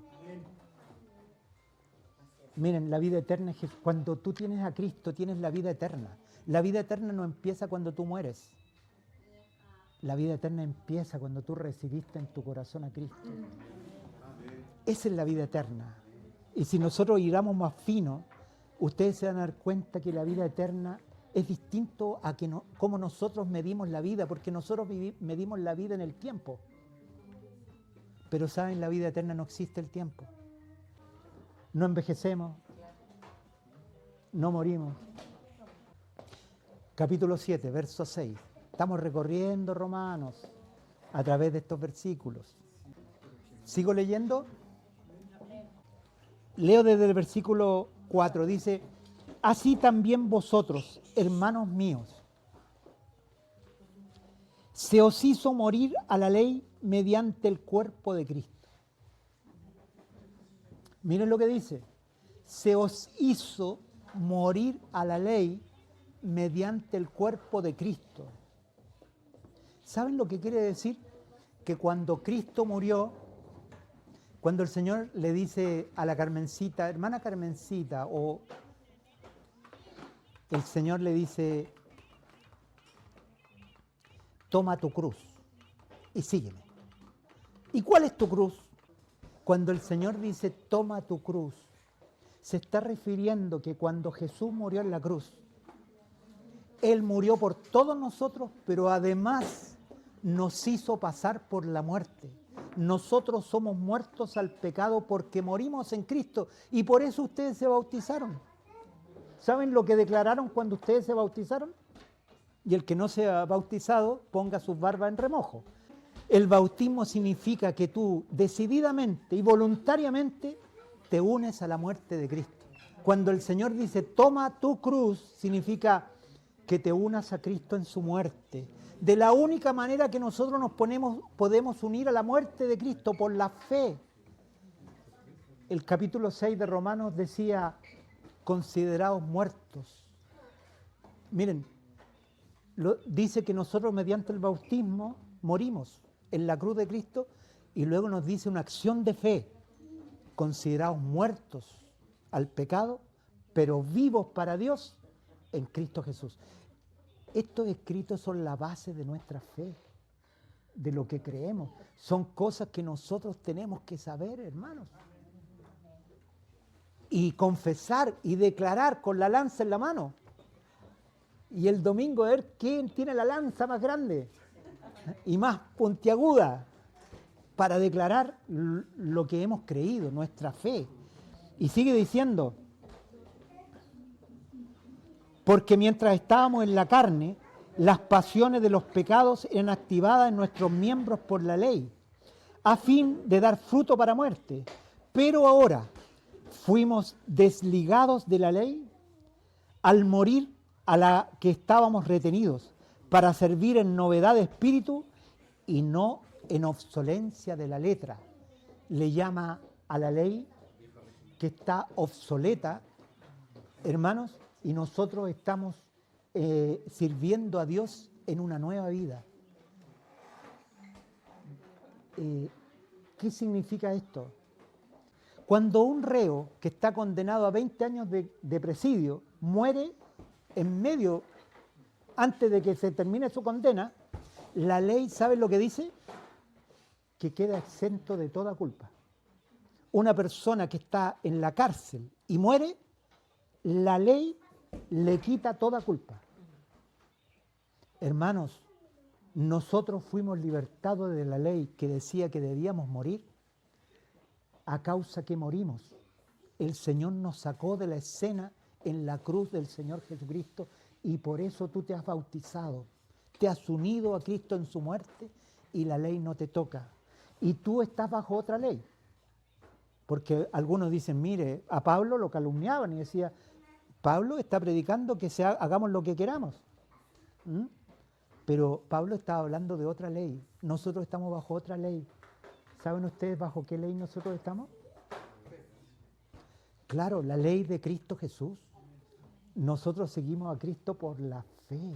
[SPEAKER 1] Miren, la vida eterna es cuando tú tienes a Cristo, tienes la vida eterna. La vida eterna no empieza cuando tú mueres. La vida eterna empieza cuando tú recibiste en tu corazón a Cristo. Esa es la vida eterna. Y si nosotros iramos más fino, ustedes se van a dar cuenta que la vida eterna es distinto a cómo nosotros medimos la vida, porque nosotros medimos la vida en el tiempo. Pero saben, la vida eterna no existe el tiempo. No envejecemos, no morimos. Capítulo 7, verso 6. Estamos recorriendo Romanos a través de estos versículos. ¿Sigo leyendo? Leo desde el versículo 4. Dice, así también vosotros, hermanos míos, se os hizo morir a la ley mediante el cuerpo de Cristo. Miren lo que dice. Se os hizo morir a la ley mediante el cuerpo de Cristo. ¿Saben lo que quiere decir? Que cuando Cristo murió, cuando el Señor le dice a la Carmencita, hermana Carmencita, o el Señor le dice, toma tu cruz y sígueme. ¿Y cuál es tu cruz? Cuando el Señor dice, toma tu cruz, se está refiriendo que cuando Jesús murió en la cruz, Él murió por todos nosotros, pero además nos hizo pasar por la muerte. Nosotros somos muertos al pecado porque morimos en Cristo y por eso ustedes se bautizaron. ¿Saben lo que declararon cuando ustedes se bautizaron? Y el que no se ha bautizado, ponga sus barbas en remojo. El bautismo significa que tú decididamente y voluntariamente te unes a la muerte de Cristo. Cuando el Señor dice, toma tu cruz, significa que te unas a Cristo en su muerte. De la única manera que nosotros podemos unir a la muerte de Cristo, por la fe. El capítulo 6 de Romanos decía, considerados muertos. Miren, dice que nosotros mediante el bautismo morimos en la cruz de Cristo Y luego nos dice una acción de fe, considerados muertos al pecado, pero vivos para Dios en Cristo Jesús. Estos escritos son la base de nuestra fe, de lo que creemos. Son cosas que nosotros tenemos que saber, hermanos. Y confesar y declarar con la lanza en la mano. Y el domingo ver quién tiene la lanza más grande y más puntiaguda para declarar lo que hemos creído, nuestra fe. Y sigue diciendo, porque mientras estábamos en la carne, las pasiones de los pecados eran activadas en nuestros miembros por la ley, a fin de dar fruto para muerte. Pero ahora fuimos desligados de la ley al morir a la que estábamos retenidos, para servir en novedad de espíritu y no en obsolencia de la letra. Le llama a la ley que está obsoleta, hermanos, y nosotros estamos sirviendo a Dios en una nueva vida. ¿Qué significa esto? Cuando un reo que está condenado a 20 años de presidio muere en medio, antes de que se termine su condena, la ley, ¿saben lo que dice? Que queda exento de toda culpa. Una persona que está en la cárcel y muere, la ley le quita toda culpa. Hermanos, nosotros fuimos libertados de la ley que decía que debíamos morir a causa que morimos. El Señor nos sacó de la escena en la cruz del Señor Jesucristo y por eso tú te has bautizado, te has unido a Cristo en su muerte y la ley no te toca. Y tú estás bajo otra ley. Porque algunos dicen, mire, a Pablo lo calumniaban y decía, Pablo está predicando que hagamos lo que queramos. Pero Pablo estaba hablando de otra ley. Nosotros estamos bajo otra ley. ¿Saben ustedes bajo qué ley nosotros estamos? Claro, la ley de Cristo Jesús. Nosotros seguimos a Cristo por la fe.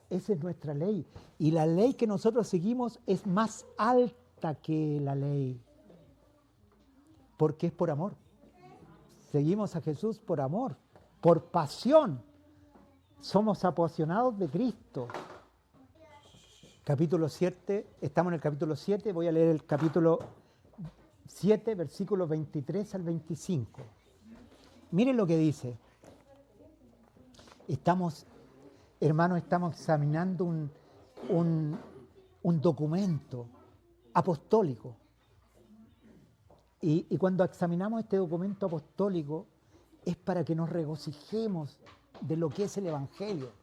[SPEAKER 1] Esa es nuestra ley. Y la ley que nosotros seguimos es más alta que la ley. Porque es por amor. Seguimos a Jesús por amor, por pasión. Somos apasionados de Cristo. Capítulo 7, estamos en el capítulo 7, voy a leer el capítulo 7, versículos 23 al 25. Miren lo que dice. Hermanos, estamos examinando un documento apostólico. Y cuando examinamos este documento apostólico es para que nos regocijemos de lo que es el Evangelio.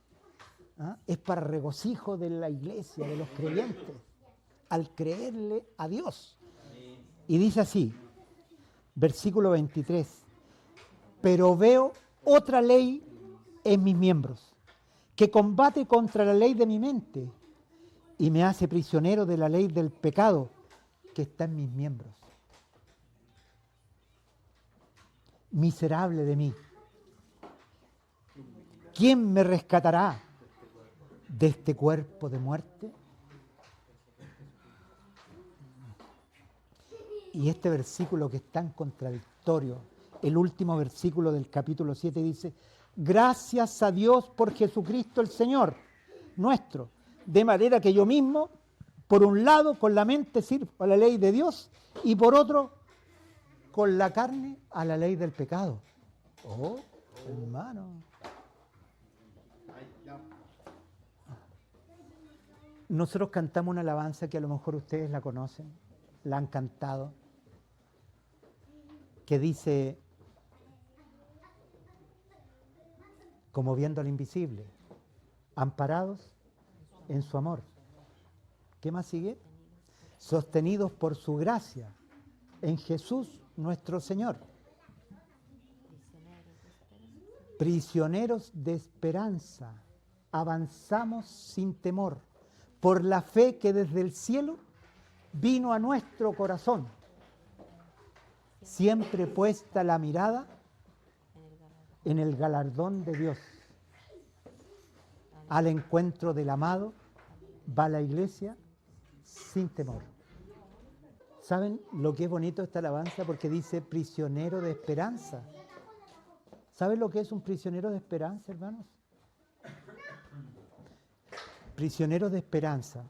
[SPEAKER 1] Es para regocijo de la iglesia, de los creyentes, al creerle a Dios. Y dice así, versículo 23, pero veo otra ley en mis miembros, que combate contra la ley de mi mente y me hace prisionero de la ley del pecado que está en mis miembros. Miserable de mí, ¿quién me rescatará de este cuerpo de muerte? Y este versículo que es tan contradictorio, el último versículo del capítulo 7 dice, gracias a Dios por Jesucristo el Señor nuestro, de manera que yo mismo, por un lado, con la mente sirvo a la ley de Dios y por otro, con la carne a la ley del pecado. Oh, hermano. Nosotros cantamos una alabanza que a lo mejor ustedes la conocen, la han cantado, que dice, como viendo al invisible, amparados en su amor. ¿Qué más sigue? Sostenidos por su gracia en Jesús nuestro Señor. Prisioneros de esperanza, avanzamos sin temor, por la fe que desde el cielo vino a nuestro corazón, siempre puesta la mirada en el galardón de Dios. Al encuentro del amado va la iglesia sin temor. ¿Saben lo que es bonito esta alabanza? Porque dice prisionero de esperanza. ¿Saben lo que es un prisionero de esperanza, hermanos? Prisionero de esperanza.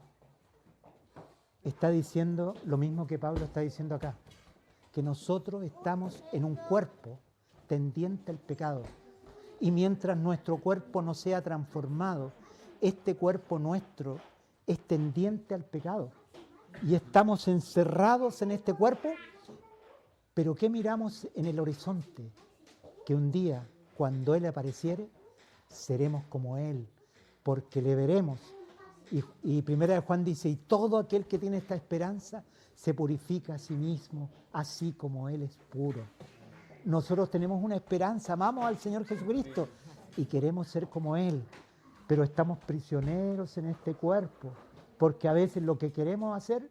[SPEAKER 1] Está diciendo lo mismo que Pablo está diciendo acá. Que nosotros estamos en un cuerpo tendiente al pecado. Y mientras nuestro cuerpo no sea transformado, este cuerpo nuestro es tendiente al pecado. Y estamos encerrados en este cuerpo, pero ¿qué miramos en el horizonte? Que un día, cuando Él apareciere, seremos como Él, porque le veremos. Y Primera de Juan dice, y todo aquel que tiene esta esperanza se purifica a sí mismo, así como Él es puro. Nosotros tenemos una esperanza, amamos al Señor Jesucristo y queremos ser como Él, pero estamos prisioneros en este cuerpo, porque a veces lo que queremos hacer,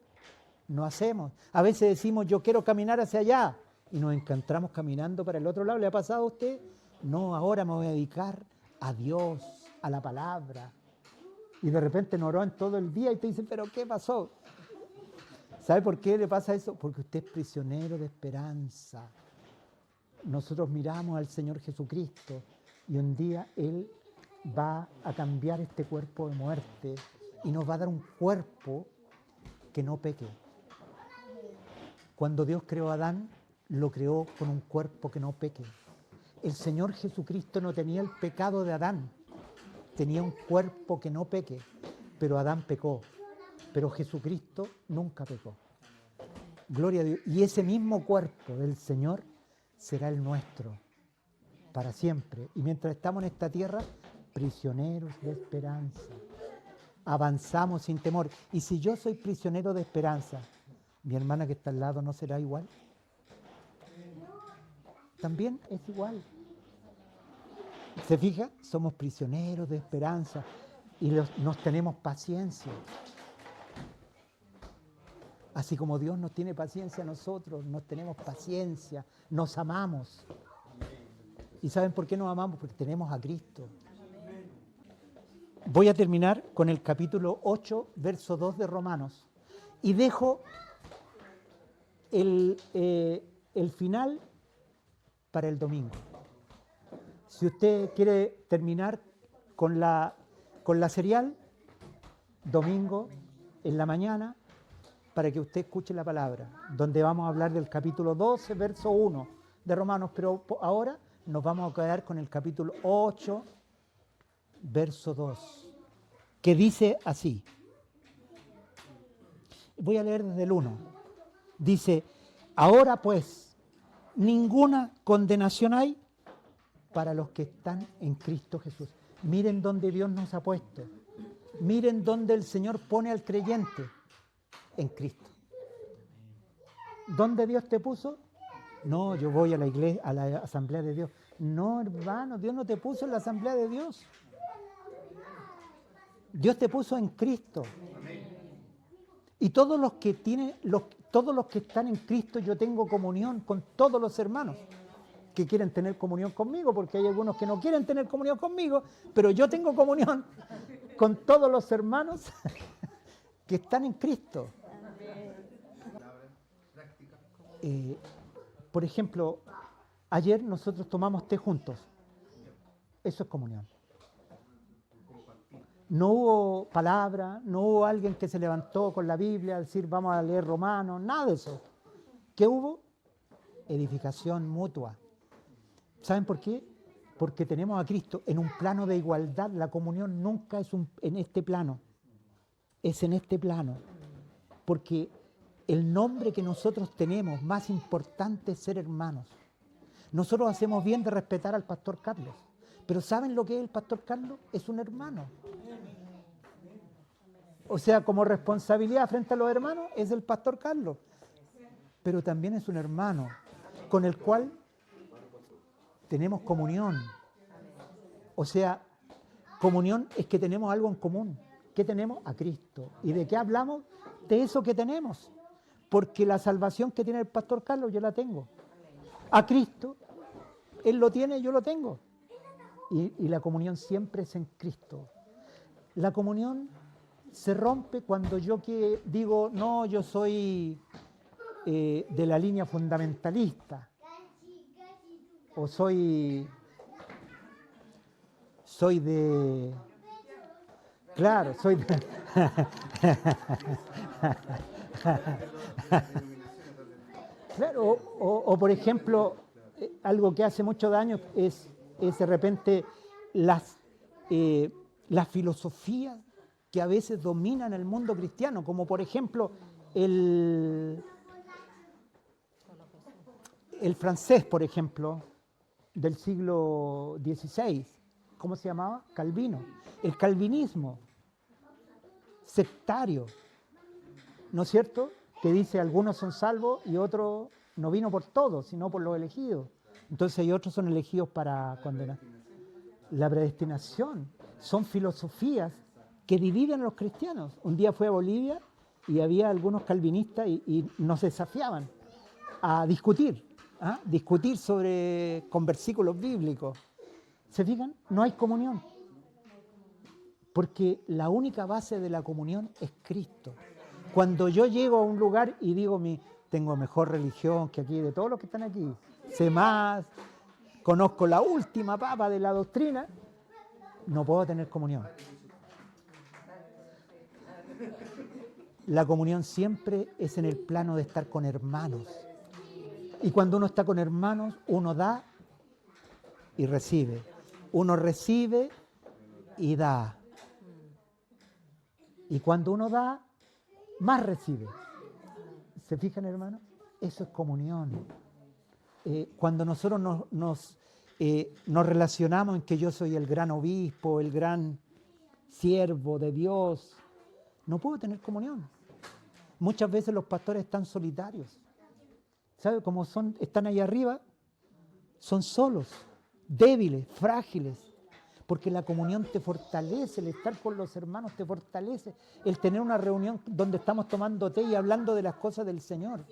[SPEAKER 1] no hacemos. A veces decimos, yo quiero caminar hacia allá, y nos encontramos caminando para el otro lado. ¿Le ha pasado a usted? No, ahora me voy a dedicar a Dios, a la palabra. Y de repente no oró en todo el día y te dicen, ¿pero qué pasó? ¿Sabe por qué le pasa eso? Porque usted es prisionero de esperanza. Nosotros miramos al Señor Jesucristo y un día Él va a cambiar este cuerpo de muerte y nos va a dar un cuerpo que no peque. Cuando Dios creó a Adán, lo creó con un cuerpo que no peque. El Señor Jesucristo no tenía el pecado de Adán, tenía un cuerpo que no peque, pero Adán pecó, pero Jesucristo nunca pecó. Gloria a Dios. Y ese mismo cuerpo del Señor será el nuestro para siempre. Y mientras estamos en esta tierra, prisioneros de esperanza. Avanzamos sin temor. Y si yo soy prisionero de esperanza, mi hermana que está al lado no será igual. También es igual. ¿Se fija? Somos prisioneros de esperanza y nos tenemos paciencia. Así como Dios nos tiene paciencia a nosotros, nos tenemos paciencia, nos amamos. ¿Y saben por qué nos amamos? Porque tenemos a Cristo. Voy a terminar con el capítulo 8, verso 2 de Romanos. Y dejo el final para el domingo. Si usted quiere terminar con la serial, domingo en la mañana, para que usted escuche la palabra, donde vamos a hablar del capítulo 12, verso 1 de Romanos, pero ahora nos vamos a quedar con el capítulo 8, verso 2, que dice así. Voy a leer desde el 1. Dice, ahora pues, ninguna condenación hay para los que están en Cristo Jesús. Miren dónde Dios nos ha puesto. Miren dónde el Señor pone al creyente. En Cristo. ¿Dónde Dios te puso? No, yo voy a la iglesia, a la asamblea de Dios. No, hermano, Dios no te puso en la asamblea de Dios. Dios te puso en Cristo. Y todos los que están en Cristo, yo tengo comunión con todos los hermanos que quieren tener comunión conmigo, porque hay algunos que no quieren tener comunión conmigo, pero yo tengo comunión con todos los hermanos que están en Cristo. Por ejemplo, ayer nosotros tomamos té juntos. Eso es comunión. No hubo palabra, no hubo alguien que se levantó con la Biblia a decir vamos a leer Romanos, nada de eso. ¿Qué hubo? Edificación mutua. ¿Saben por qué? Porque tenemos a Cristo en un plano de igualdad. La comunión nunca es en este plano, es en este plano. Porque el nombre que nosotros tenemos más importante es ser hermanos. Nosotros hacemos bien de respetar al pastor Carlos, pero ¿saben lo que es el pastor Carlos? Es un hermano. O sea, como responsabilidad frente a los hermanos es el pastor Carlos, pero también es un hermano con el cual tenemos comunión. O sea, comunión es que tenemos algo en común. ¿Qué tenemos? A Cristo. ¿Y de qué hablamos? De eso que tenemos. Porque la salvación que tiene el pastor Carlos, yo la tengo. A Cristo, Él lo tiene, yo lo tengo. Y la comunión siempre es en Cristo. La comunión se rompe cuando yo digo, no, yo soy de la línea fundamentalista, o soy de... Claro, soy de... Claro, o por ejemplo, algo que hace mucho daño es de repente las filosofías que a veces dominan el mundo cristiano, como por ejemplo el francés, por ejemplo, del siglo XVI, ¿cómo se llamaba? Calvino. El calvinismo sectario, ¿no es cierto? Que dice algunos son salvos y otros no vino por todos, sino por los elegidos. Entonces hay otros son elegidos para condenar. La predestinación son filosofías que dividen a los cristianos. Un día fui a Bolivia y había algunos calvinistas y nos desafiaban a discutir, discutir con versículos bíblicos. ¿Se fijan? No hay comunión. Porque la única base de la comunión es Cristo. Cuando yo llego a un lugar y digo, tengo mejor religión que aquí, de todos los que están aquí, sé más, conozco la última papa de la doctrina, no puedo tener comunión. La comunión siempre es en el plano de estar con hermanos. Y cuando uno está con hermanos, uno da y recibe. Uno recibe y da. Y cuando uno da, más recibe. ¿Se fijan, hermanos? Eso es comunión. Cuando nosotros nos relacionamos en que yo soy el gran obispo, el gran siervo de Dios, no puedo tener comunión. Muchas veces los pastores están solitarios. ¿Sabe cómo son? Están ahí arriba, son solos, débiles, frágiles. Porque la comunión te fortalece, el estar con los hermanos te fortalece, el tener una reunión donde estamos tomando té y hablando de las cosas del Señor,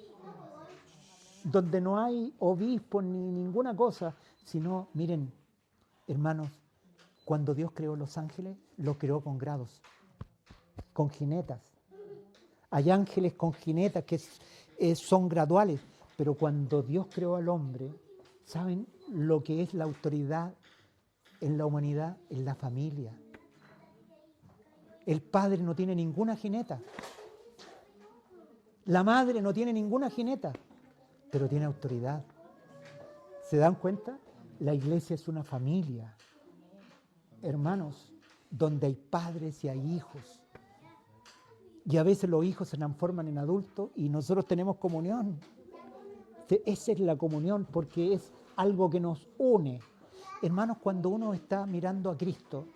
[SPEAKER 1] donde no hay obispos ni ninguna cosa, sino, miren, hermanos, cuando Dios creó los ángeles, los creó con grados, con jinetas. Hay ángeles con jinetas que son graduales, pero cuando Dios creó al hombre, ¿saben lo que es la autoridad en la humanidad? En la familia. El padre no tiene ninguna jineta. La madre no tiene ninguna jineta, pero tiene autoridad. ¿Se dan cuenta? La iglesia es una familia. Hermanos, donde hay padres y hay hijos. Y a veces los hijos se transforman en adultos y nosotros tenemos comunión. Esa es la comunión porque es algo que nos une. Hermanos, cuando uno está mirando a Cristo,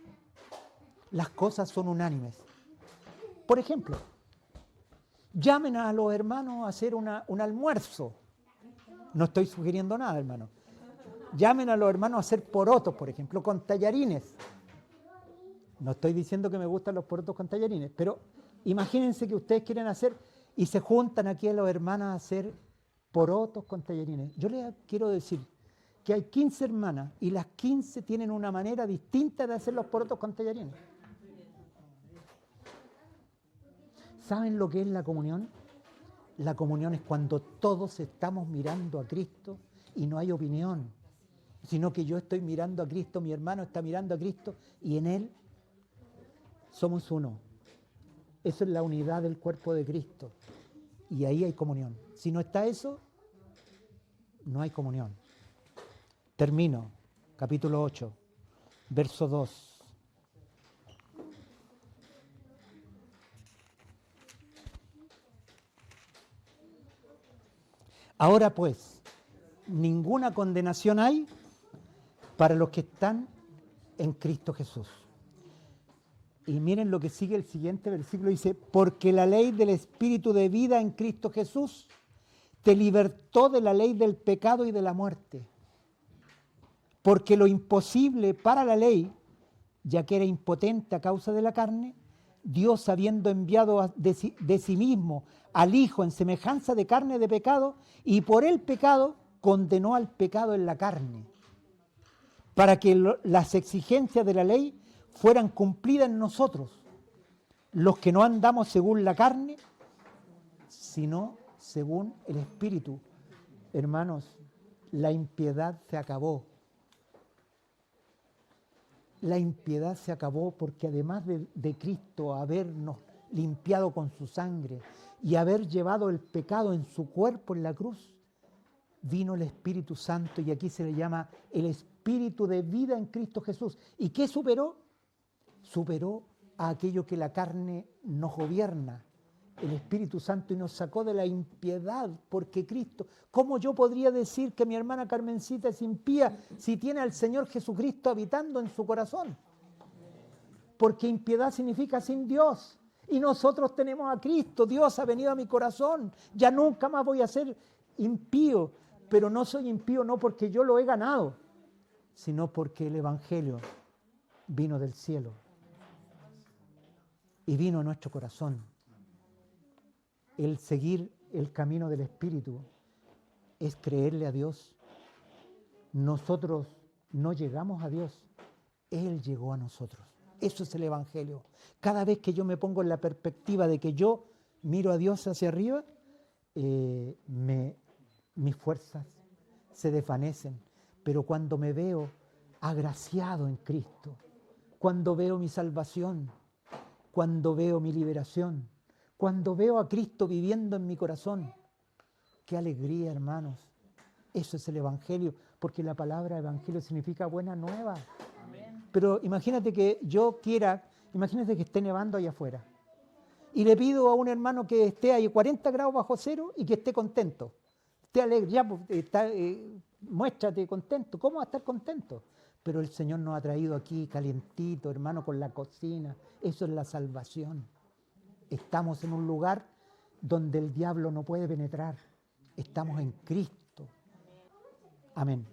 [SPEAKER 1] las cosas son unánimes. Por ejemplo, llamen a los hermanos a hacer un almuerzo. No estoy sugiriendo nada, hermano. Llamen a los hermanos a hacer porotos, por ejemplo, con tallarines. No estoy diciendo que me gustan los porotos con tallarines, pero imagínense que ustedes quieren hacer y se juntan aquí a los hermanos a hacer porotos con tallarines. Yo les quiero decir que hay 15 hermanas y las 15 tienen una manera distinta de hacer los porotos con tallarines. ¿Saben lo que es la comunión? La comunión es cuando todos estamos mirando a Cristo y no hay opinión, sino que yo estoy mirando a Cristo, mi hermano está mirando a Cristo y en Él somos uno. Eso es la unidad del cuerpo de Cristo y ahí hay comunión. Si no está eso, no hay comunión. Termino, capítulo 8, verso 2. Ahora pues, ninguna condenación hay para los que están en Cristo Jesús. Y miren lo que sigue el siguiente versículo, dice, porque la ley del Espíritu de vida en Cristo Jesús te libertó de la ley del pecado y de la muerte. Porque lo imposible para la ley, ya que era impotente a causa de la carne, Dios habiendo enviado de sí mismo al Hijo en semejanza de carne de pecado, y por el pecado condenó al pecado en la carne, para que las exigencias de la ley fueran cumplidas en nosotros, los que no andamos según la carne, sino según el Espíritu. Hermanos, la impiedad se acabó. La impiedad se acabó porque además de Cristo habernos limpiado con su sangre y haber llevado el pecado en su cuerpo en la cruz, vino el Espíritu Santo, y aquí se le llama el Espíritu de vida en Cristo Jesús. ¿Y qué superó? Superó a aquello que la carne nos gobierna, el Espíritu Santo, y nos sacó de la impiedad, porque Cristo, ¿cómo yo podría decir que mi hermana Carmencita es impía si tiene al Señor Jesucristo habitando en su corazón? Porque impiedad significa sin Dios, y nosotros tenemos a Cristo. Dios ha venido a mi corazón, ya nunca más voy a ser impío, pero no soy impío no porque yo lo he ganado, sino porque el Evangelio vino del cielo y vino a nuestro corazón. El seguir el camino del Espíritu es creerle a Dios. Nosotros no llegamos a Dios, Él llegó a nosotros. Eso es el Evangelio. Cada vez que yo me pongo en la perspectiva de que yo miro a Dios hacia arriba, mis fuerzas se desvanecen. Pero cuando me veo agraciado en Cristo, cuando veo mi salvación, cuando veo mi liberación, cuando veo a Cristo viviendo en mi corazón, qué alegría, hermanos. Eso es el Evangelio, porque la palabra Evangelio significa buena nueva. Amén. Pero imagínate que imagínate que esté nevando allá afuera, y le pido a un hermano que esté ahí 40 grados bajo cero y que esté contento, esté alegre, ya, muéstrate contento. ¿Cómo va a estar contento? Pero el Señor nos ha traído aquí calientito, hermano, con la cocina. Eso es la salvación. Estamos en un lugar donde el diablo no puede penetrar. Estamos en Cristo. Amén.